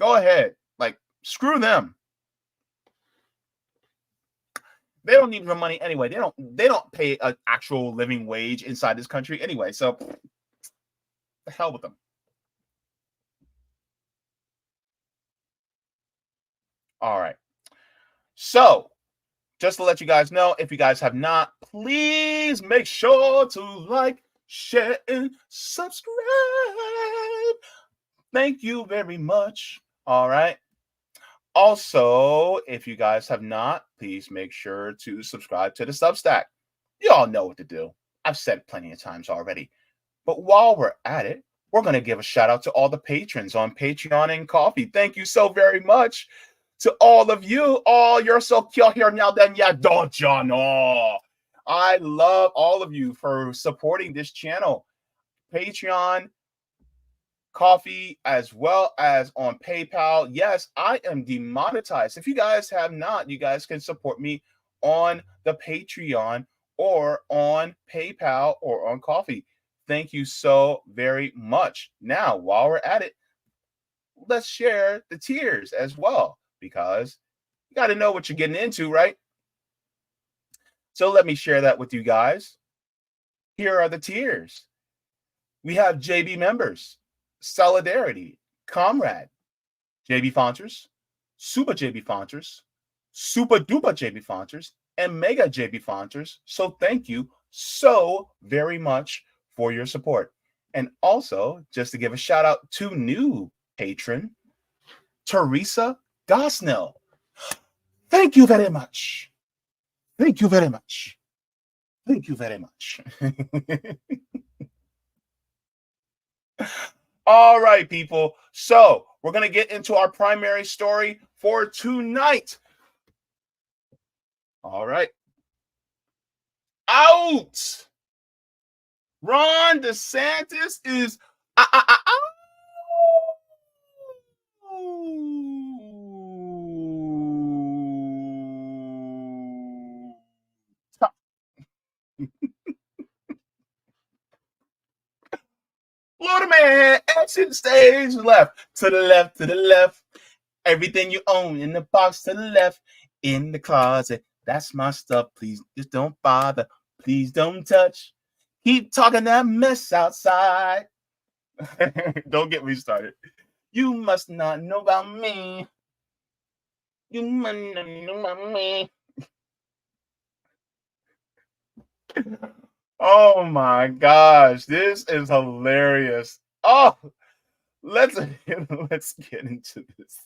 Go ahead. Like, screw them. They don't need your money anyway. They don't pay an actual living wage inside this country anyway. So the hell with them. All right. So just to let you guys know, if you guys have not, please make sure to like, share, and subscribe. Thank you very much. All right. Also, if you guys have not, please make sure to subscribe to the Substack. You all know what to do. I've said it plenty of times already. But while we're at it, we're going to give a shout out to all the patrons on Patreon and Coffee. Thank you so very much to all of you. Oh, you're so cute here now, then, yeah, don't you know? I love all of you for supporting this channel. Patreon, Coffee, as well as on PayPal. Yes, I am demonetized. If you guys have not, you guys can support me on the Patreon or on PayPal or on Coffee. Thank you so very much. Now, while we're at it, let's share the tiers as well, because you got to know what you're getting into, right? So let me share that with you guys. Here are the tiers. We have JB members, Solidarity, Comrade, Jaybefaunters, super Jaybefaunters, super duper Jaybefaunters, and mega Jaybefaunters. So thank you so very much for your support. And also, just to give a shout out to new patron, Teresa Gosnell. Thank you very much. Thank you very much. Thank you very much. All right, people. So we're going to get into our primary story for tonight. All right. Out. Ron DeSantis is Florida man, action stage left, to the left, to the left. Everything you own in the box to the left, in the closet. That's my stuff. Please just don't bother. Please don't touch. Keep talking that mess outside. Don't get me started. You must not know about me. You must not know about me. Oh my gosh, this is hilarious. Oh, let's get into this.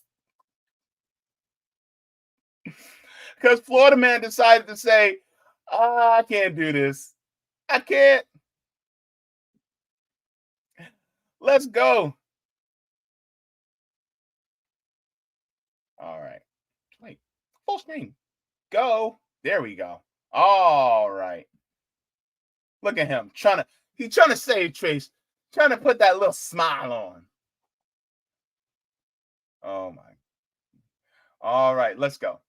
Because Florida man decided to say, I can't do this. I can't. Let's go. All right. Wait, full screen. Go. There we go. All right. Look at him he's trying to save Trace, trying to put that little smile on. Oh my. All right, let's go.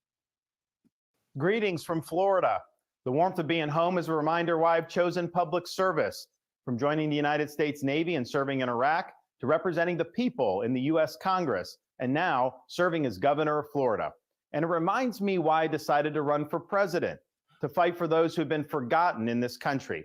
Greetings from Florida. The warmth of being home is a reminder why I've chosen public service. From joining the United States Navy and serving in Iraq, to representing the people in the U.S. Congress, and now serving as governor of Florida. And it reminds me why I decided to run for president, to fight for those who've been forgotten in this country.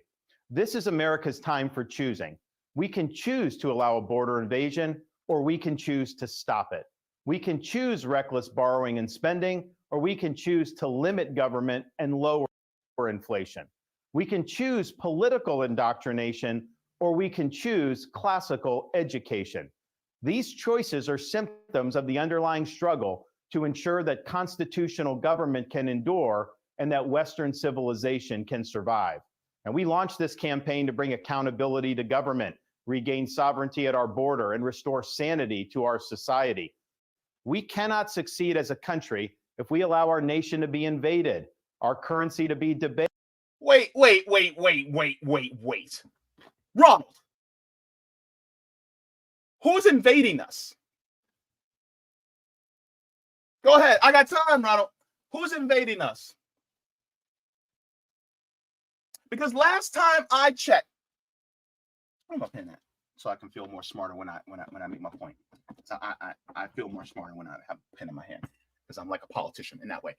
This is America's time for choosing. We can choose to allow a border invasion, or we can choose to stop it. We can choose reckless borrowing and spending, or we can choose to limit government and lower inflation. We can choose political indoctrination, or we can choose classical education. These choices are symptoms of the underlying struggle to ensure that constitutional government can endure and that Western civilization can survive. And we launched this campaign to bring accountability to government, regain sovereignty at our border, and restore sanity to our society. We cannot succeed as a country if we allow our nation to be invaded, our currency to be debated. Wait. Ronald, who's invading us? Go ahead. I got time, Ronald. Who's invading us? Because last time I checked, I'm gonna pin that so I can feel more smarter when I make my point. So I feel more smarter when I have a pen in my hand because I'm like a politician in that way.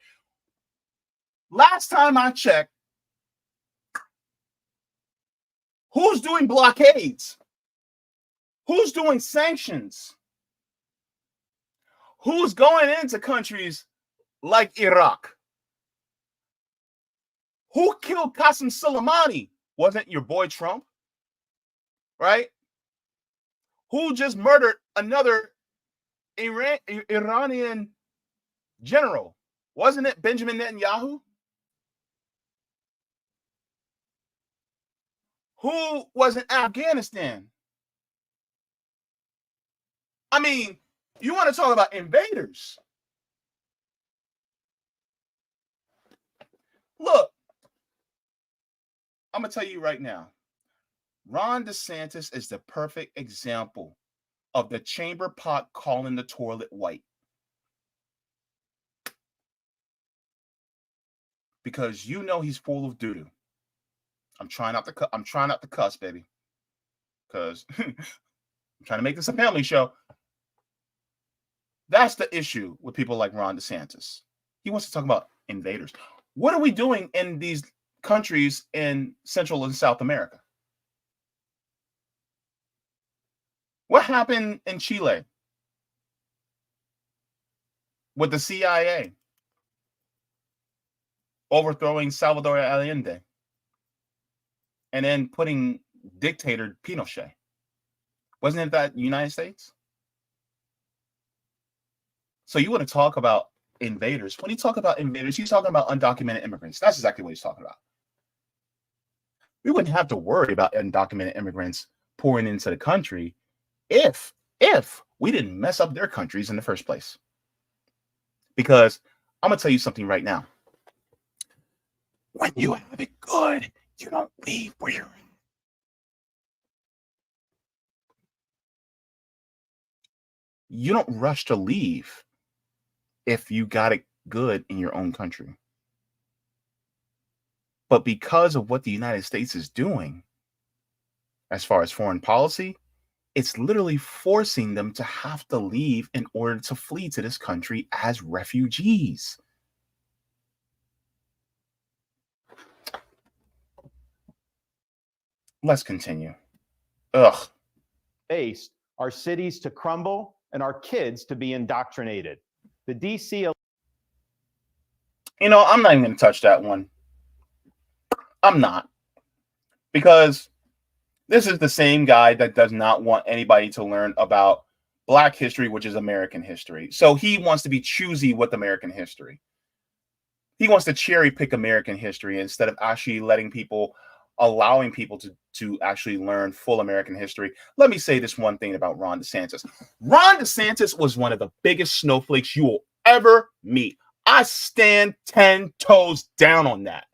Last time I checked, who's doing blockades? Who's doing sanctions? Who's going into countries like Iraq? Who killed Qasem Soleimani? Wasn't your boy Trump? Right? Who just murdered another Iranian general? Wasn't it Benjamin Netanyahu? Who was in Afghanistan? I mean, you want to talk about invaders? Look, I'm going to tell you right now, Ron DeSantis is the perfect example of the chamber pot calling the toilet white. Because you know he's full of doo-doo. I'm trying not to cuss, baby. Because I'm trying to make this a family show. That's the issue with people like Ron DeSantis. He wants to talk about invaders. What are we doing in these countries in Central and South America? What happened in Chile? with the CIA overthrowing Salvador Allende and then putting dictator Pinochet. Wasn't it that United States? So you want to talk about invaders. When you talk about invaders, he's talking about undocumented immigrants. That's exactly what he's talking about. We wouldn't have to worry about undocumented immigrants pouring into the country if we didn't mess up their countries in the first place. Because I'm going to tell you something right now. When you have it good, you don't leave where you're at. You don't rush to leave if you got it good in your own country. But because of what the United States is doing, as far as foreign policy, it's literally forcing them to have to leave in order to flee to this country as refugees. Let's continue. Ugh. Based our cities to crumble and our kids to be indoctrinated. The DC. You know, I'm not even going to touch that one. I'm not. Because this is the same guy that does not want anybody to learn about Black history, which is American history. So he wants to be choosy with American history. He wants to cherry pick American history instead of actually allowing people to actually learn full American history. Let me say this one thing about Ron DeSantis. Ron DeSantis was one of the biggest snowflakes you will ever meet. I stand 10 toes down on that.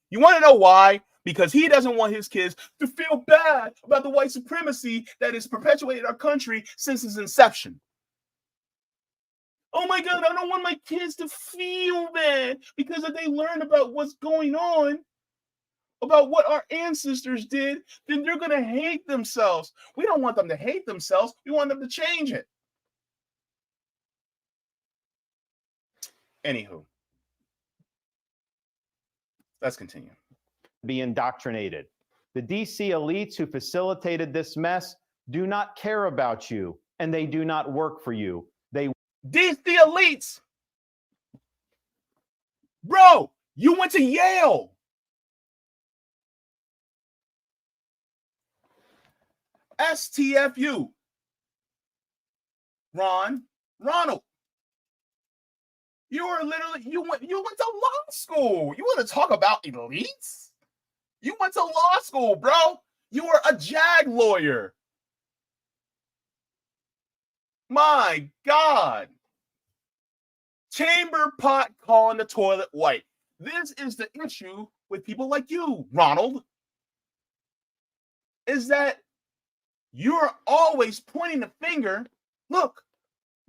You want to know why? Because he doesn't want his kids to feel bad about the white supremacy that has perpetuated our country since its inception. Oh my God, I don't want my kids to feel bad because if they learn about what's going on, about what our ancestors did, then they're going to hate themselves. We don't want them to hate themselves. We want them to change it. Anywho, let's continue. Be indoctrinated. The DC elites who facilitated this mess do not care about you, and they do not work for you. DC elites. Bro, you went to Yale. STFU. Ronald. You went to law school. You want to talk about elites? You went to law school, bro. You were a JAG lawyer. My God. Chamber pot calling the toilet white. This is the issue with people like you, Ronald, is that you're always pointing the finger. Look,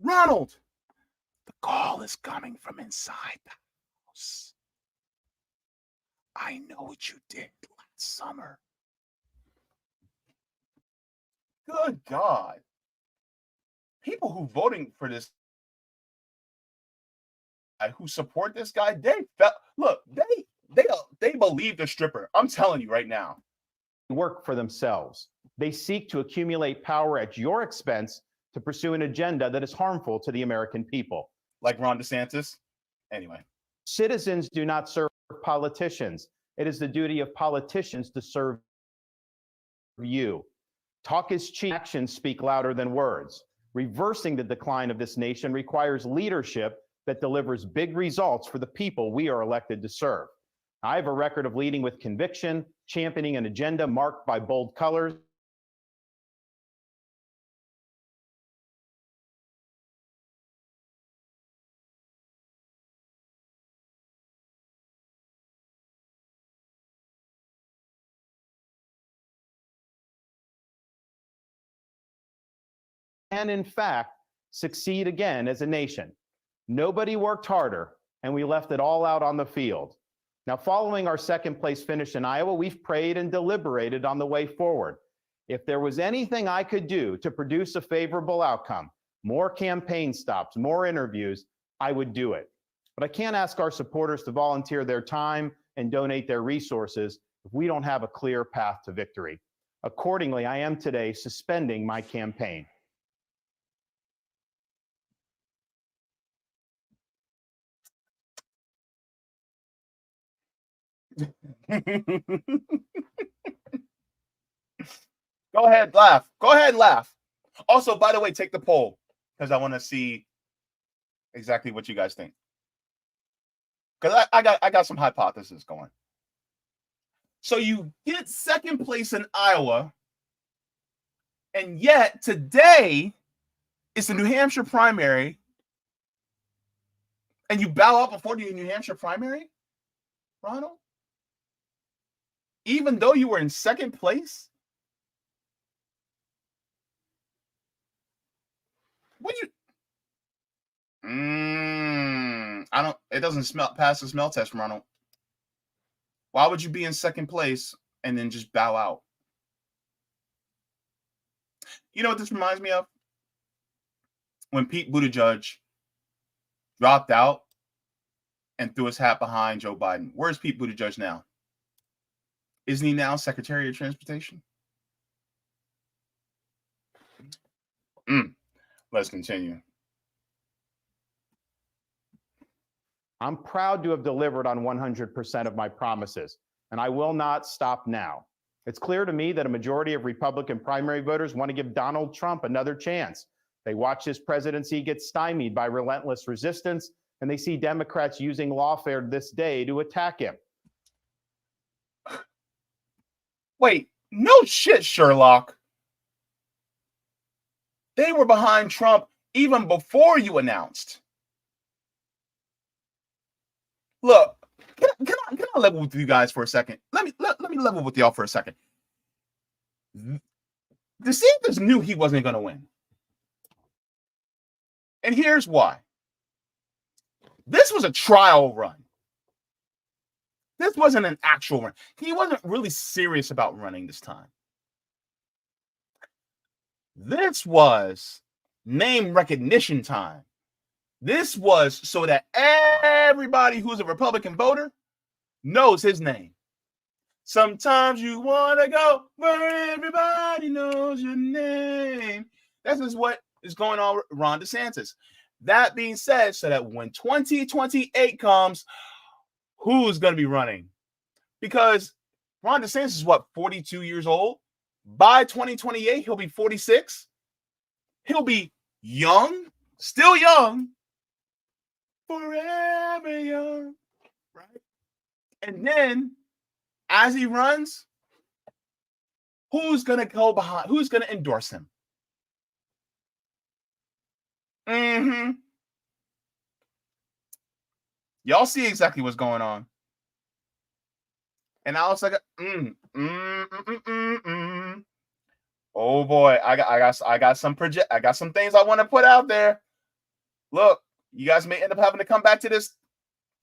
Ronald, the call is coming from inside the house. I know what you did last summer. Good God. People who voting for this guy, who support this guy, they believe the stripper. I'm telling you right now. Work for themselves. They seek to accumulate power at your expense to pursue an agenda that is harmful to the American people. Like Ron DeSantis. Anyway. Citizens do not serve politicians. It is the duty of politicians to serve you. Talk is cheap. Actions speak louder than words. Reversing the decline of this nation requires leadership that delivers big results for the people we are elected to serve. I have a record of leading with conviction, championing an agenda marked by bold colors, and in fact, succeed again as a nation. Nobody worked harder, and we left it all out on the field. Now, following our second place finish in Iowa, we've prayed and deliberated on the way forward. If there was anything I could do to produce a favorable outcome, more campaign stops, more interviews, I would do it. But I can't ask our supporters to volunteer their time and donate their resources if we don't have a clear path to victory. Accordingly, I am today suspending my campaign. Go ahead, laugh. Go ahead, laugh. Also, by the way, take the poll because I want to see exactly what you guys think. Because I got some hypotheses going. So you get second place in Iowa, and yet today is the New Hampshire primary, and you bow out before the New Hampshire primary, Ronald? Even though you were in second place? What you? I don't. It doesn't pass the smell test, Ronald. Why would you be in second place and then just bow out? You know what this reminds me of? When Pete Buttigieg dropped out and threw his hat behind Joe Biden. Where's Pete Buttigieg now? Isn't he now Secretary of Transportation? Let's continue. I'm proud to have delivered on 100% of my promises, and I will not stop now. It's clear to me that a majority of Republican primary voters want to give Donald Trump another chance. They watch his presidency get stymied by relentless resistance, and they see Democrats using lawfare this day to attack him. Wait, no shit, Sherlock. They were behind Trump even before you announced. Look, can I level with you guys for a second? Let me level with y'all for a second. DeSantis knew he wasn't going to win. And here's why. This was a trial run. This wasn't an actual run. He wasn't really serious about running this time. This was name recognition time. This was so that everybody who's a Republican voter knows his name. Sometimes you want to go where everybody knows your name. This is what is going on with Ron DeSantis. That being said, so that when 2028 comes, who's going to be running? Because Ron DeSantis is what, 42 years old? By 2028, he'll be 46. He'll be young, still young, forever young, right? And then as he runs, who's going to go behind? Who's going to endorse him? Y'all see exactly what's going on. And I was like, oh boy, I got some things I want to put out there. Look, you guys may end up having to come back to this.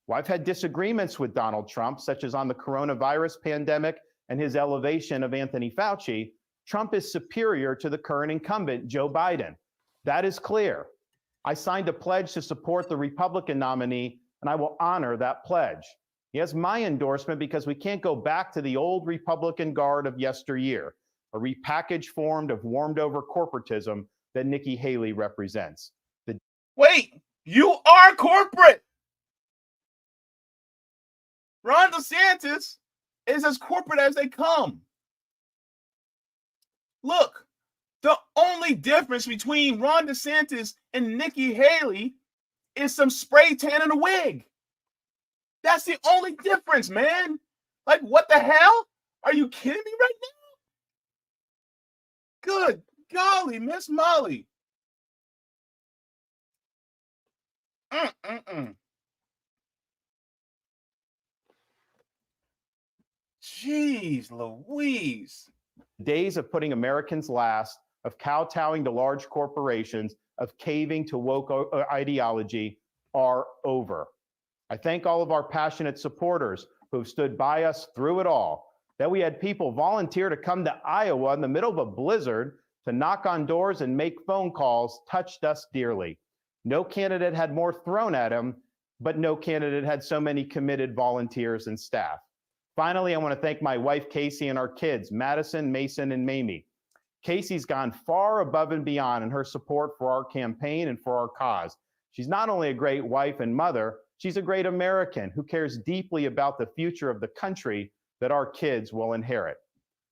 Well, I've had disagreements with Donald Trump, such as on the coronavirus pandemic and his elevation of Anthony Fauci. Trump is superior to the current incumbent, Joe Biden. That is clear. I signed a pledge to support the Republican nominee, and I will honor that pledge. He has my endorsement because we can't go back to the old Republican guard of yesteryear, a repackaged form of warmed over corporatism that Nikki Haley represents. Wait, you are corporate. Ron DeSantis is as corporate as they come. Look, the only difference between Ron DeSantis and Nikki Haley is some spray tan and a wig. That's the only difference, man. Like, what the hell? Are you kidding me right now? Good golly, Miss Molly. Jeez Louise. Days of putting Americans last, of kowtowing to large corporations, of caving to woke ideology are over. I thank all of our passionate supporters who have stood by us through it all. That we had people volunteer to come to Iowa in the middle of a blizzard to knock on doors and make phone calls touched us dearly. No candidate had more thrown at him, but no candidate had so many committed volunteers and staff. Finally, I want to thank my wife, Casey, and our kids, Madison, Mason, and Mamie. Casey's gone far above and beyond in her support for our campaign and for our cause. She's not only a great wife and mother, She's a great American who cares deeply about the future of the country that our kids will inherit.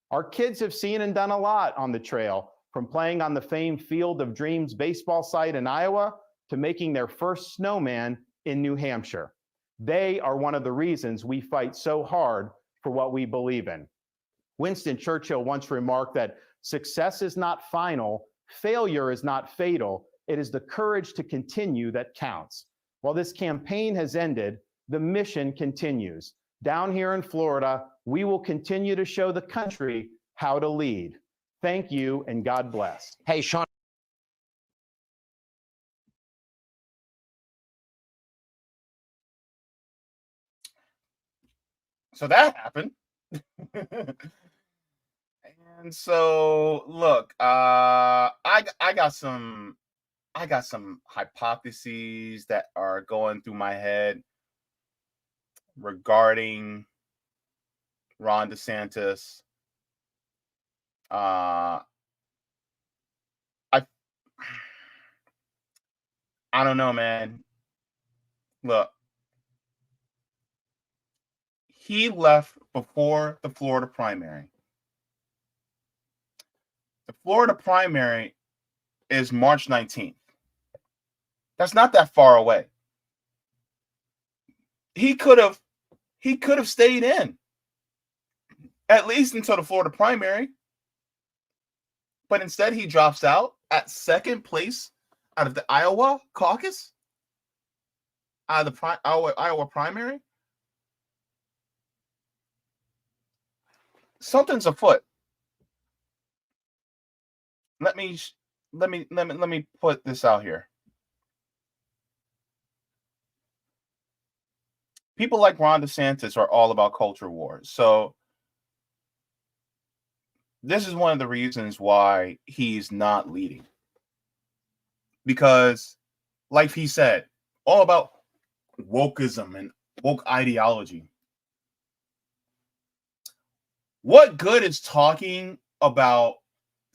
Our kids have seen and done a lot on the trail, from playing on the famed Field of Dreams baseball site in Iowa to making their first snowman in New Hampshire. They are one of the reasons we fight so hard for what we believe in. Winston Churchill once remarked that success is not final, failure is not fatal, it is the courage to continue that counts. While this campaign has ended, the mission continues. Down here in Florida, we will continue to show the country how to lead. Thank you, and God bless. Hey, Sean. So that happened. And so look, I got some hypotheses that are going through my head regarding Ron DeSantis. I don't know, man. Look, he left before the Florida primary. The Florida primary is March 19th. That's not that far away. He could have stayed in at least until the Florida primary. But instead he drops out at second place out of the Iowa caucus, out of the Iowa primary. Something's afoot. Let me put this out here. People like Ron DeSantis are all about culture wars. So this is one of the reasons why he's not leading. Because, like he said, all about wokeism and woke ideology. What good is talking about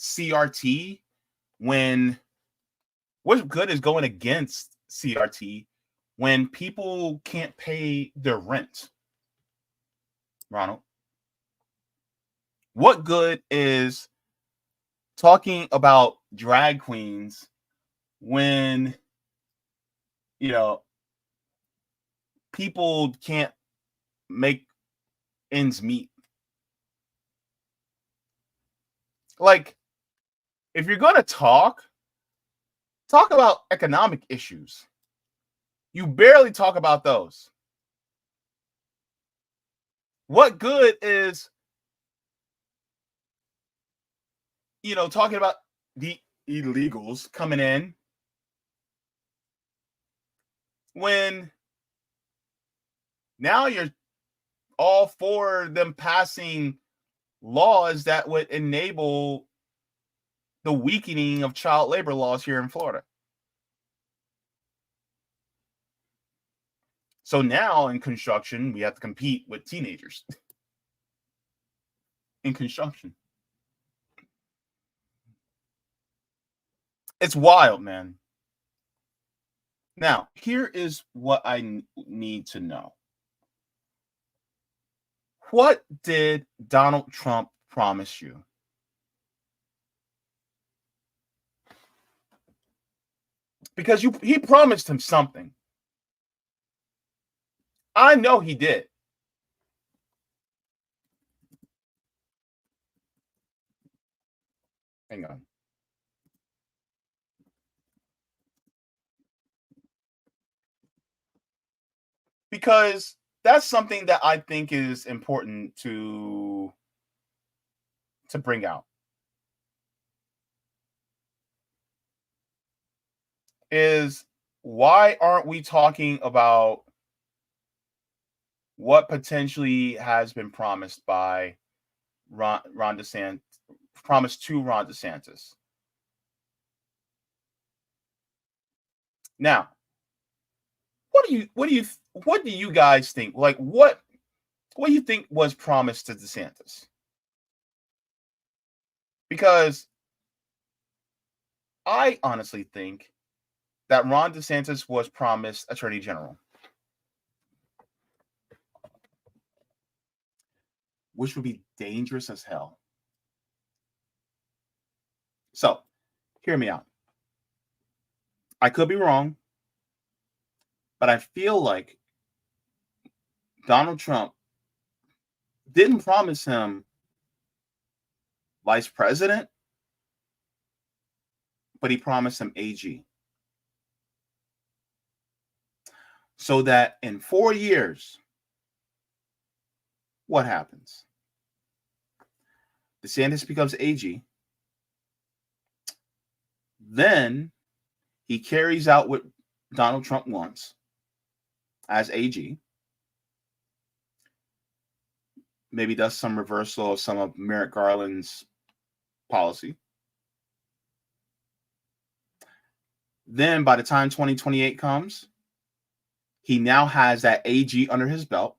CRT when what good is going against CRT when people can't pay their rent? Ronald, what good is talking about drag queens when, you know, people can't make ends meet? Like, if you're going to talk about economic issues. You barely talk about those. What good is, talking about the illegals coming in when now you're all for them passing laws that would enable the weakening of child labor laws here in Florida? So now in construction, we have to compete with teenagers in construction. It's wild, man. Now, here is what I need to know. What did Donald Trump promise you? Because he promised him something. I know he did. Hang on. Because that's something that I think is important to bring out. Is why aren't we talking about what potentially has been promised by Ron DeSantis, promised to Ron DeSantis? Now, what do you guys think? Like, what do you think was promised to DeSantis? Because I honestly think that Ron DeSantis was promised Attorney General. which would be dangerous as hell. So, hear me out. I could be wrong, but I feel like Donald Trump didn't promise him vice president, but he promised him AG. So that in 4 years, what happens? DeSantis becomes AG. Then he carries out what Donald Trump wants as AG. Maybe does some reversal of some of Merrick Garland's policy. Then by the time 2028 comes, he now has that AG under his belt,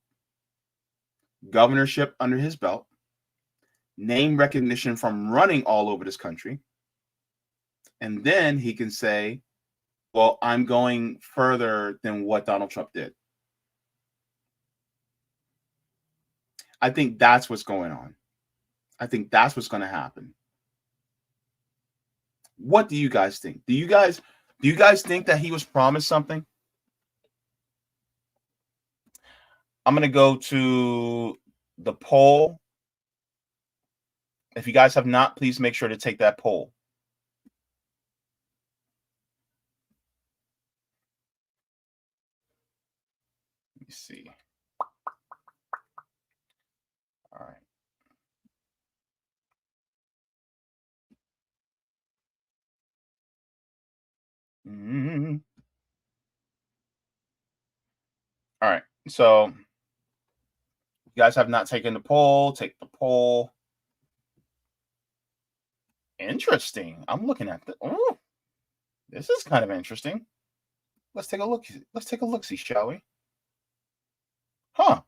governorship under his belt, name recognition from running all over this country. And then he can say, well, I'm going further than what Donald Trump did. I think that's what's going on. I think that's what's going to happen. What do you guys think? Do you guys think that he was promised something? I'm going to go to the poll. If you guys have not, please make sure to take that poll. Let me see. All right. Mm-hmm. All right. So, you guys have not taken the poll. Take the poll. Interesting. I'm looking at the. Oh, this is kind of interesting. Let's take a look. Let's take a look. See, shall we? Huh.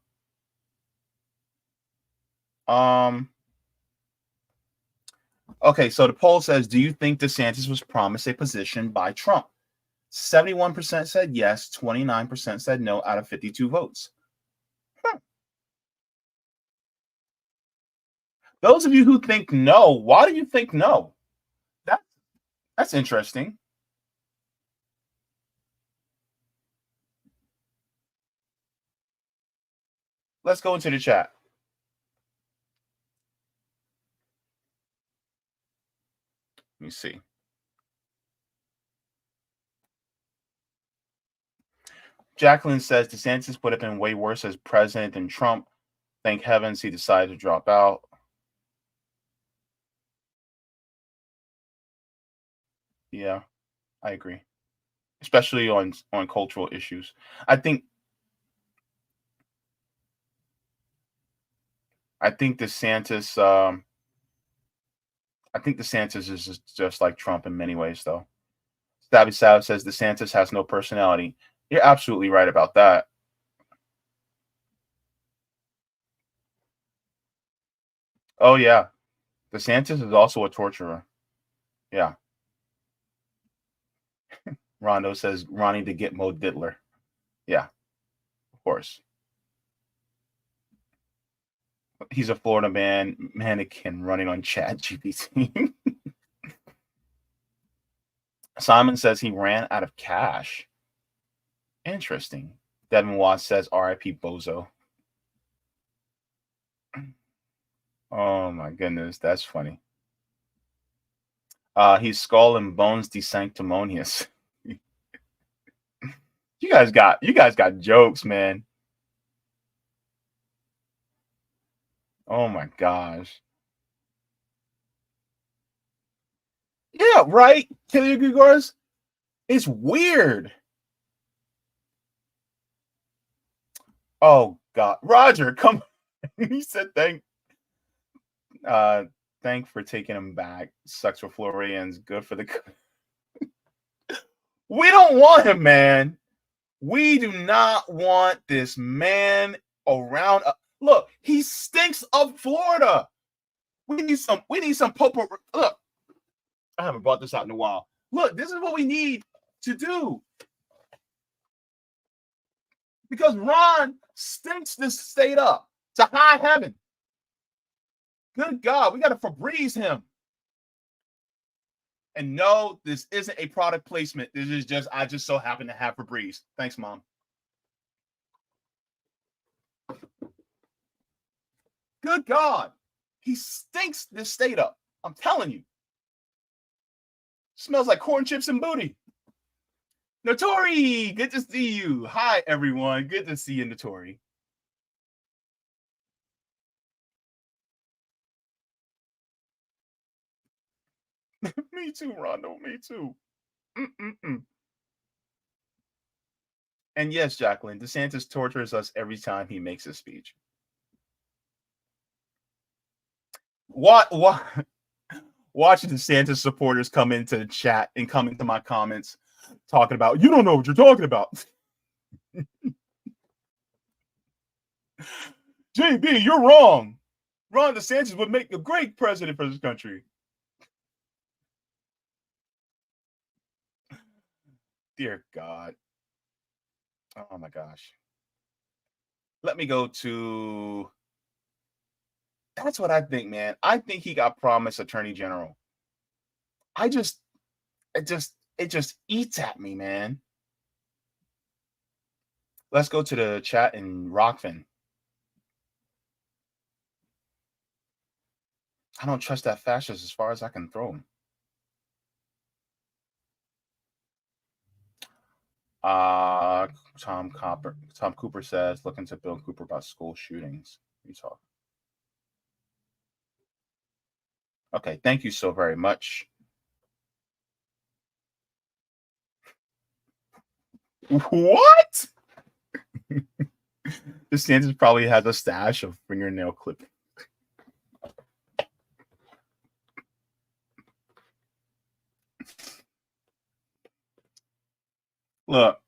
Okay, so the poll says, do you think DeSantis was promised a position by Trump? 71% said yes, 29% said no out of 52 votes. Those of you who think no, why do you think no? That's interesting. Let's go into the chat. Let me see. Jacqueline says DeSantis would have been way worse as president than Trump. Thank heavens he decided to drop out. Yeah, I agree. Especially on cultural issues. I think DeSantis is just like Trump in many ways, though. Stabby Sav says DeSantis has no personality. You're absolutely right about that. Oh, yeah. DeSantis is also a torturer. Yeah. Rondo says Ronnie to get Mo Diddler. Yeah, of course. He's a Florida mannequin running on ChatGPT. Simon says he ran out of cash. Interesting. Devin Watts says RIP Bozo. Oh my goodness, that's funny. He's skull and bones desanctimonious. You guys got jokes, man. Oh my gosh. Yeah, right. Killian Gregors. It's weird. Oh God, Roger, come on. He said thank for taking him back. Sucks for Floridians. Good for the. We don't want him, man. We do not want this man around. Look, he stinks of Florida. We need some popo. Look, I haven't brought this out in a while. Look, this is what we need to do. Because Ron stinks this state up to high heaven. Good God, we got to Febreze him. And no, this isn't a product placement. This is just, I just so happen to have Febreze. Thanks, Mom. Good God. He stinks this state up. I'm telling you. Smells like corn chips and booty. Notori, good to see you. Hi, everyone. Good to see you, Notori. Me too, Rondo. Me too. Mm-mm-mm. And yes, Jacqueline, DeSantis tortures us every time he makes a speech. Watch DeSantis supporters come into the chat and come into my comments talking about, you don't know what you're talking about. JB, you're wrong. Ron DeSantis would make a great president for this country. Dear God. Oh my gosh. Let me go to. That's what I think, man. I think he got promised Attorney General. It just eats at me, man. Let's go to the chat in Rockfin. I don't trust that fascist as far as I can throw him. Tom Cooper says, looking to Bill Cooper about school shootings. You talk. Okay, thank you so very much. What? DeSantis probably has a stash of fingernail clipping. Look,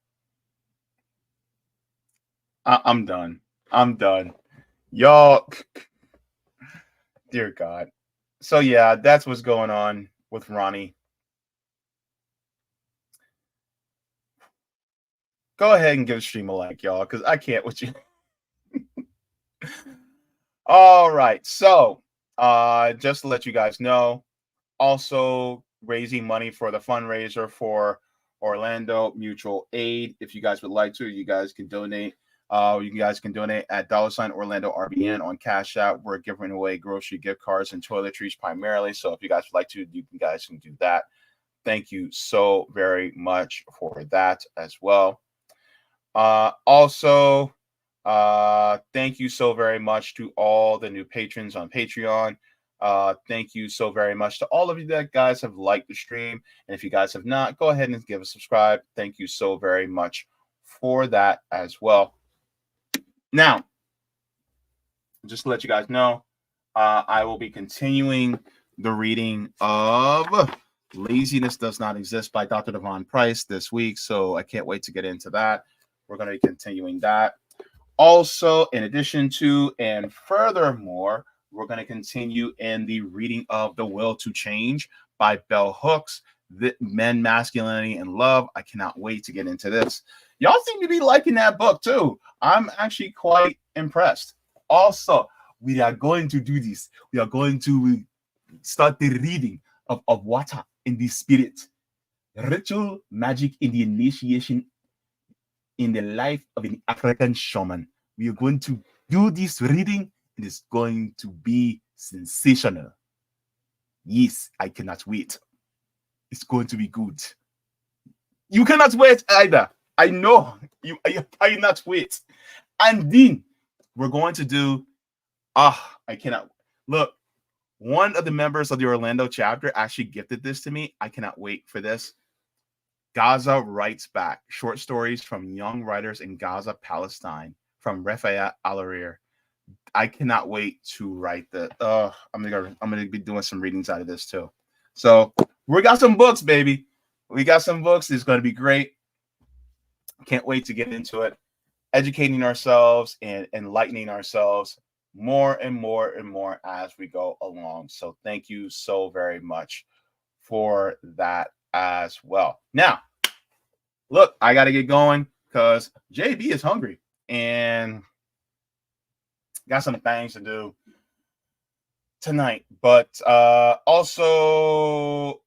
I'm done. I'm done. Y'all, dear God. So yeah, that's what's going on with Ronnie. Go ahead and give the stream a like, y'all, because I can't with you. All right. So just to let you guys know, also raising money for the fundraiser for Orlando Mutual Aid. If you guys would like to, you guys can donate. You guys can donate at $ Orlando RBN on Cash App. We're giving away grocery gift cards and toiletries primarily. So if you guys would like to, you guys can do that. Thank you so very much for that as well. Also, thank you so very much to all the new patrons on Patreon. Thank you so very much to all of you that guys have liked the stream. And if you guys have not, go ahead and give a subscribe. Thank you so very much for that as well. Now, just to let you guys know, I will be continuing the reading of Laziness Does Not Exist by Dr. Devon Price this week. So I can't wait to get into that. We're going to be continuing that. Also, in addition to and furthermore, we're going to continue in the reading of The Will to Change by Bell Hooks, Men, Masculinity, and Love. I cannot wait to get into this. Y'all seem to be liking that book too. I'm actually quite impressed. Also, we are going to do this. We are going to start the reading of water in the spirit. Ritual magic in the initiation in the life of an African shaman. We are going to do this reading. It is going to be sensational. Yes, I cannot wait. It's going to be good. You cannot wait either. I know you cannot wait. And then we're going to do, I cannot. Look, one of the members of the Orlando chapter actually gifted this to me. I cannot wait for this. Gaza Writes Back, short stories from young writers in Gaza, Palestine, from Rafayat Alarir. I cannot wait to write that. I'm gonna be doing some readings out of this too. So we got some books, baby. We got some books. It's going to be great. Can't wait to get into it. Educating ourselves and enlightening ourselves more and more and more as we go along. So thank you so very much for that as well. Now, look, I got to get going because JB is hungry and got some things to do. tonight. But also,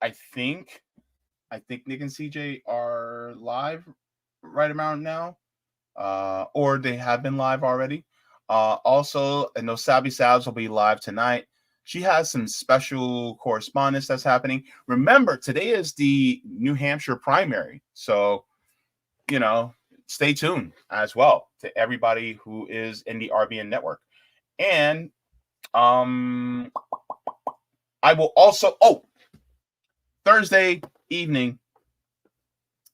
I think Nick and CJ are live right around now, or they have been live already. Also, I know Sabby Sabs will be live tonight. She has some special correspondence that's happening. Remember, today is the New Hampshire primary, so stay tuned as well to everybody who is in the RBN network. And I will also Thursday evening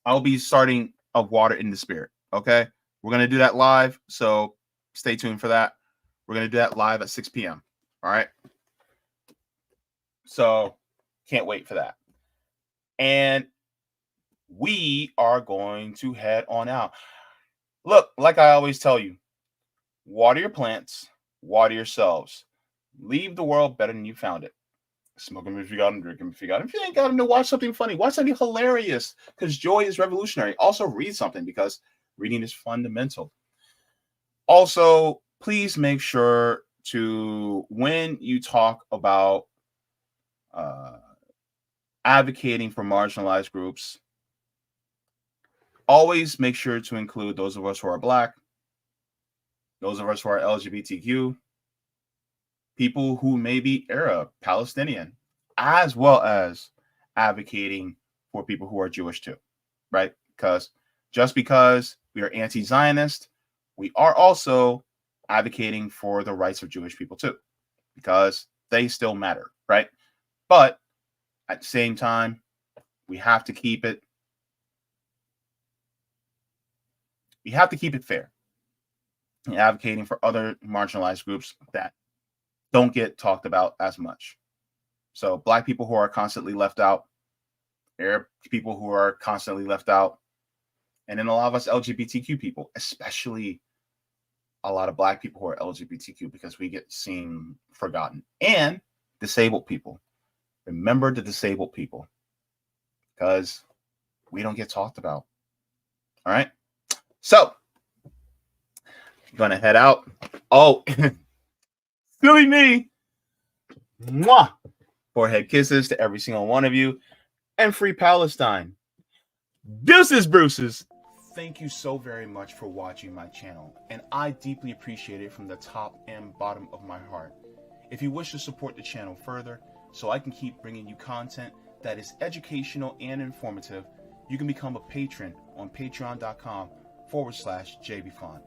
I'll be starting a Water in the Spirit. Okay, we're gonna do that live, so stay tuned for that. We're gonna do that live at 6 p.m. All right, so can't wait for that. And we are going to head on out. Look, like I always tell you, water your plants, water yourselves. Leave the world better than you found it. Smoke them if you got them, drink them if you got them. If you ain't got them, to watch something funny. Watch something hilarious, because joy is revolutionary. Also, read something, because reading is fundamental. Also, please make sure to, when you talk about advocating for marginalized groups, always make sure to include those of us who are Black, those of us who are LGBTQ, people who may be Arab, Palestinian, as well as advocating for people who are Jewish too, right? Because just because we are anti-Zionist, we are also advocating for the rights of Jewish people too, because they still matter, right? But at the same time, we have to keep it fair, and advocating for other marginalized groups that don't get talked about as much. So Black people who are constantly left out, Arab people who are constantly left out, and then a lot of us LGBTQ people, especially a lot of Black people who are LGBTQ, because we get seen forgotten. And disabled people. Remember the disabled people, because we don't get talked about. All right. So I'm gonna head out. Oh, silly me. Mwah. Forehead kisses to every single one of you, and free Palestine. Deuces, Bruces. Thank you so very much for watching my channel, and I deeply appreciate it from the top and bottom of my heart. If you wish to support the channel further, so I can keep bringing you content that is educational and informative, you can become a patron on patreon.com/Jaybefaunt.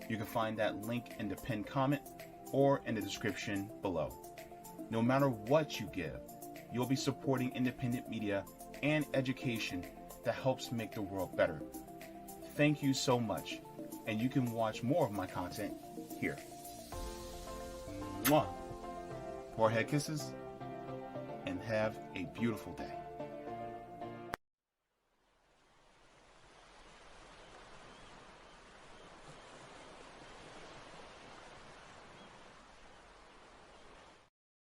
You can find that link in the pinned comment or in the description below. No matter what you give, you'll be supporting independent media and education that helps make the world better. Thank you so much, and you can watch more of my content here. Mwah. Forehead kisses, and have a beautiful day.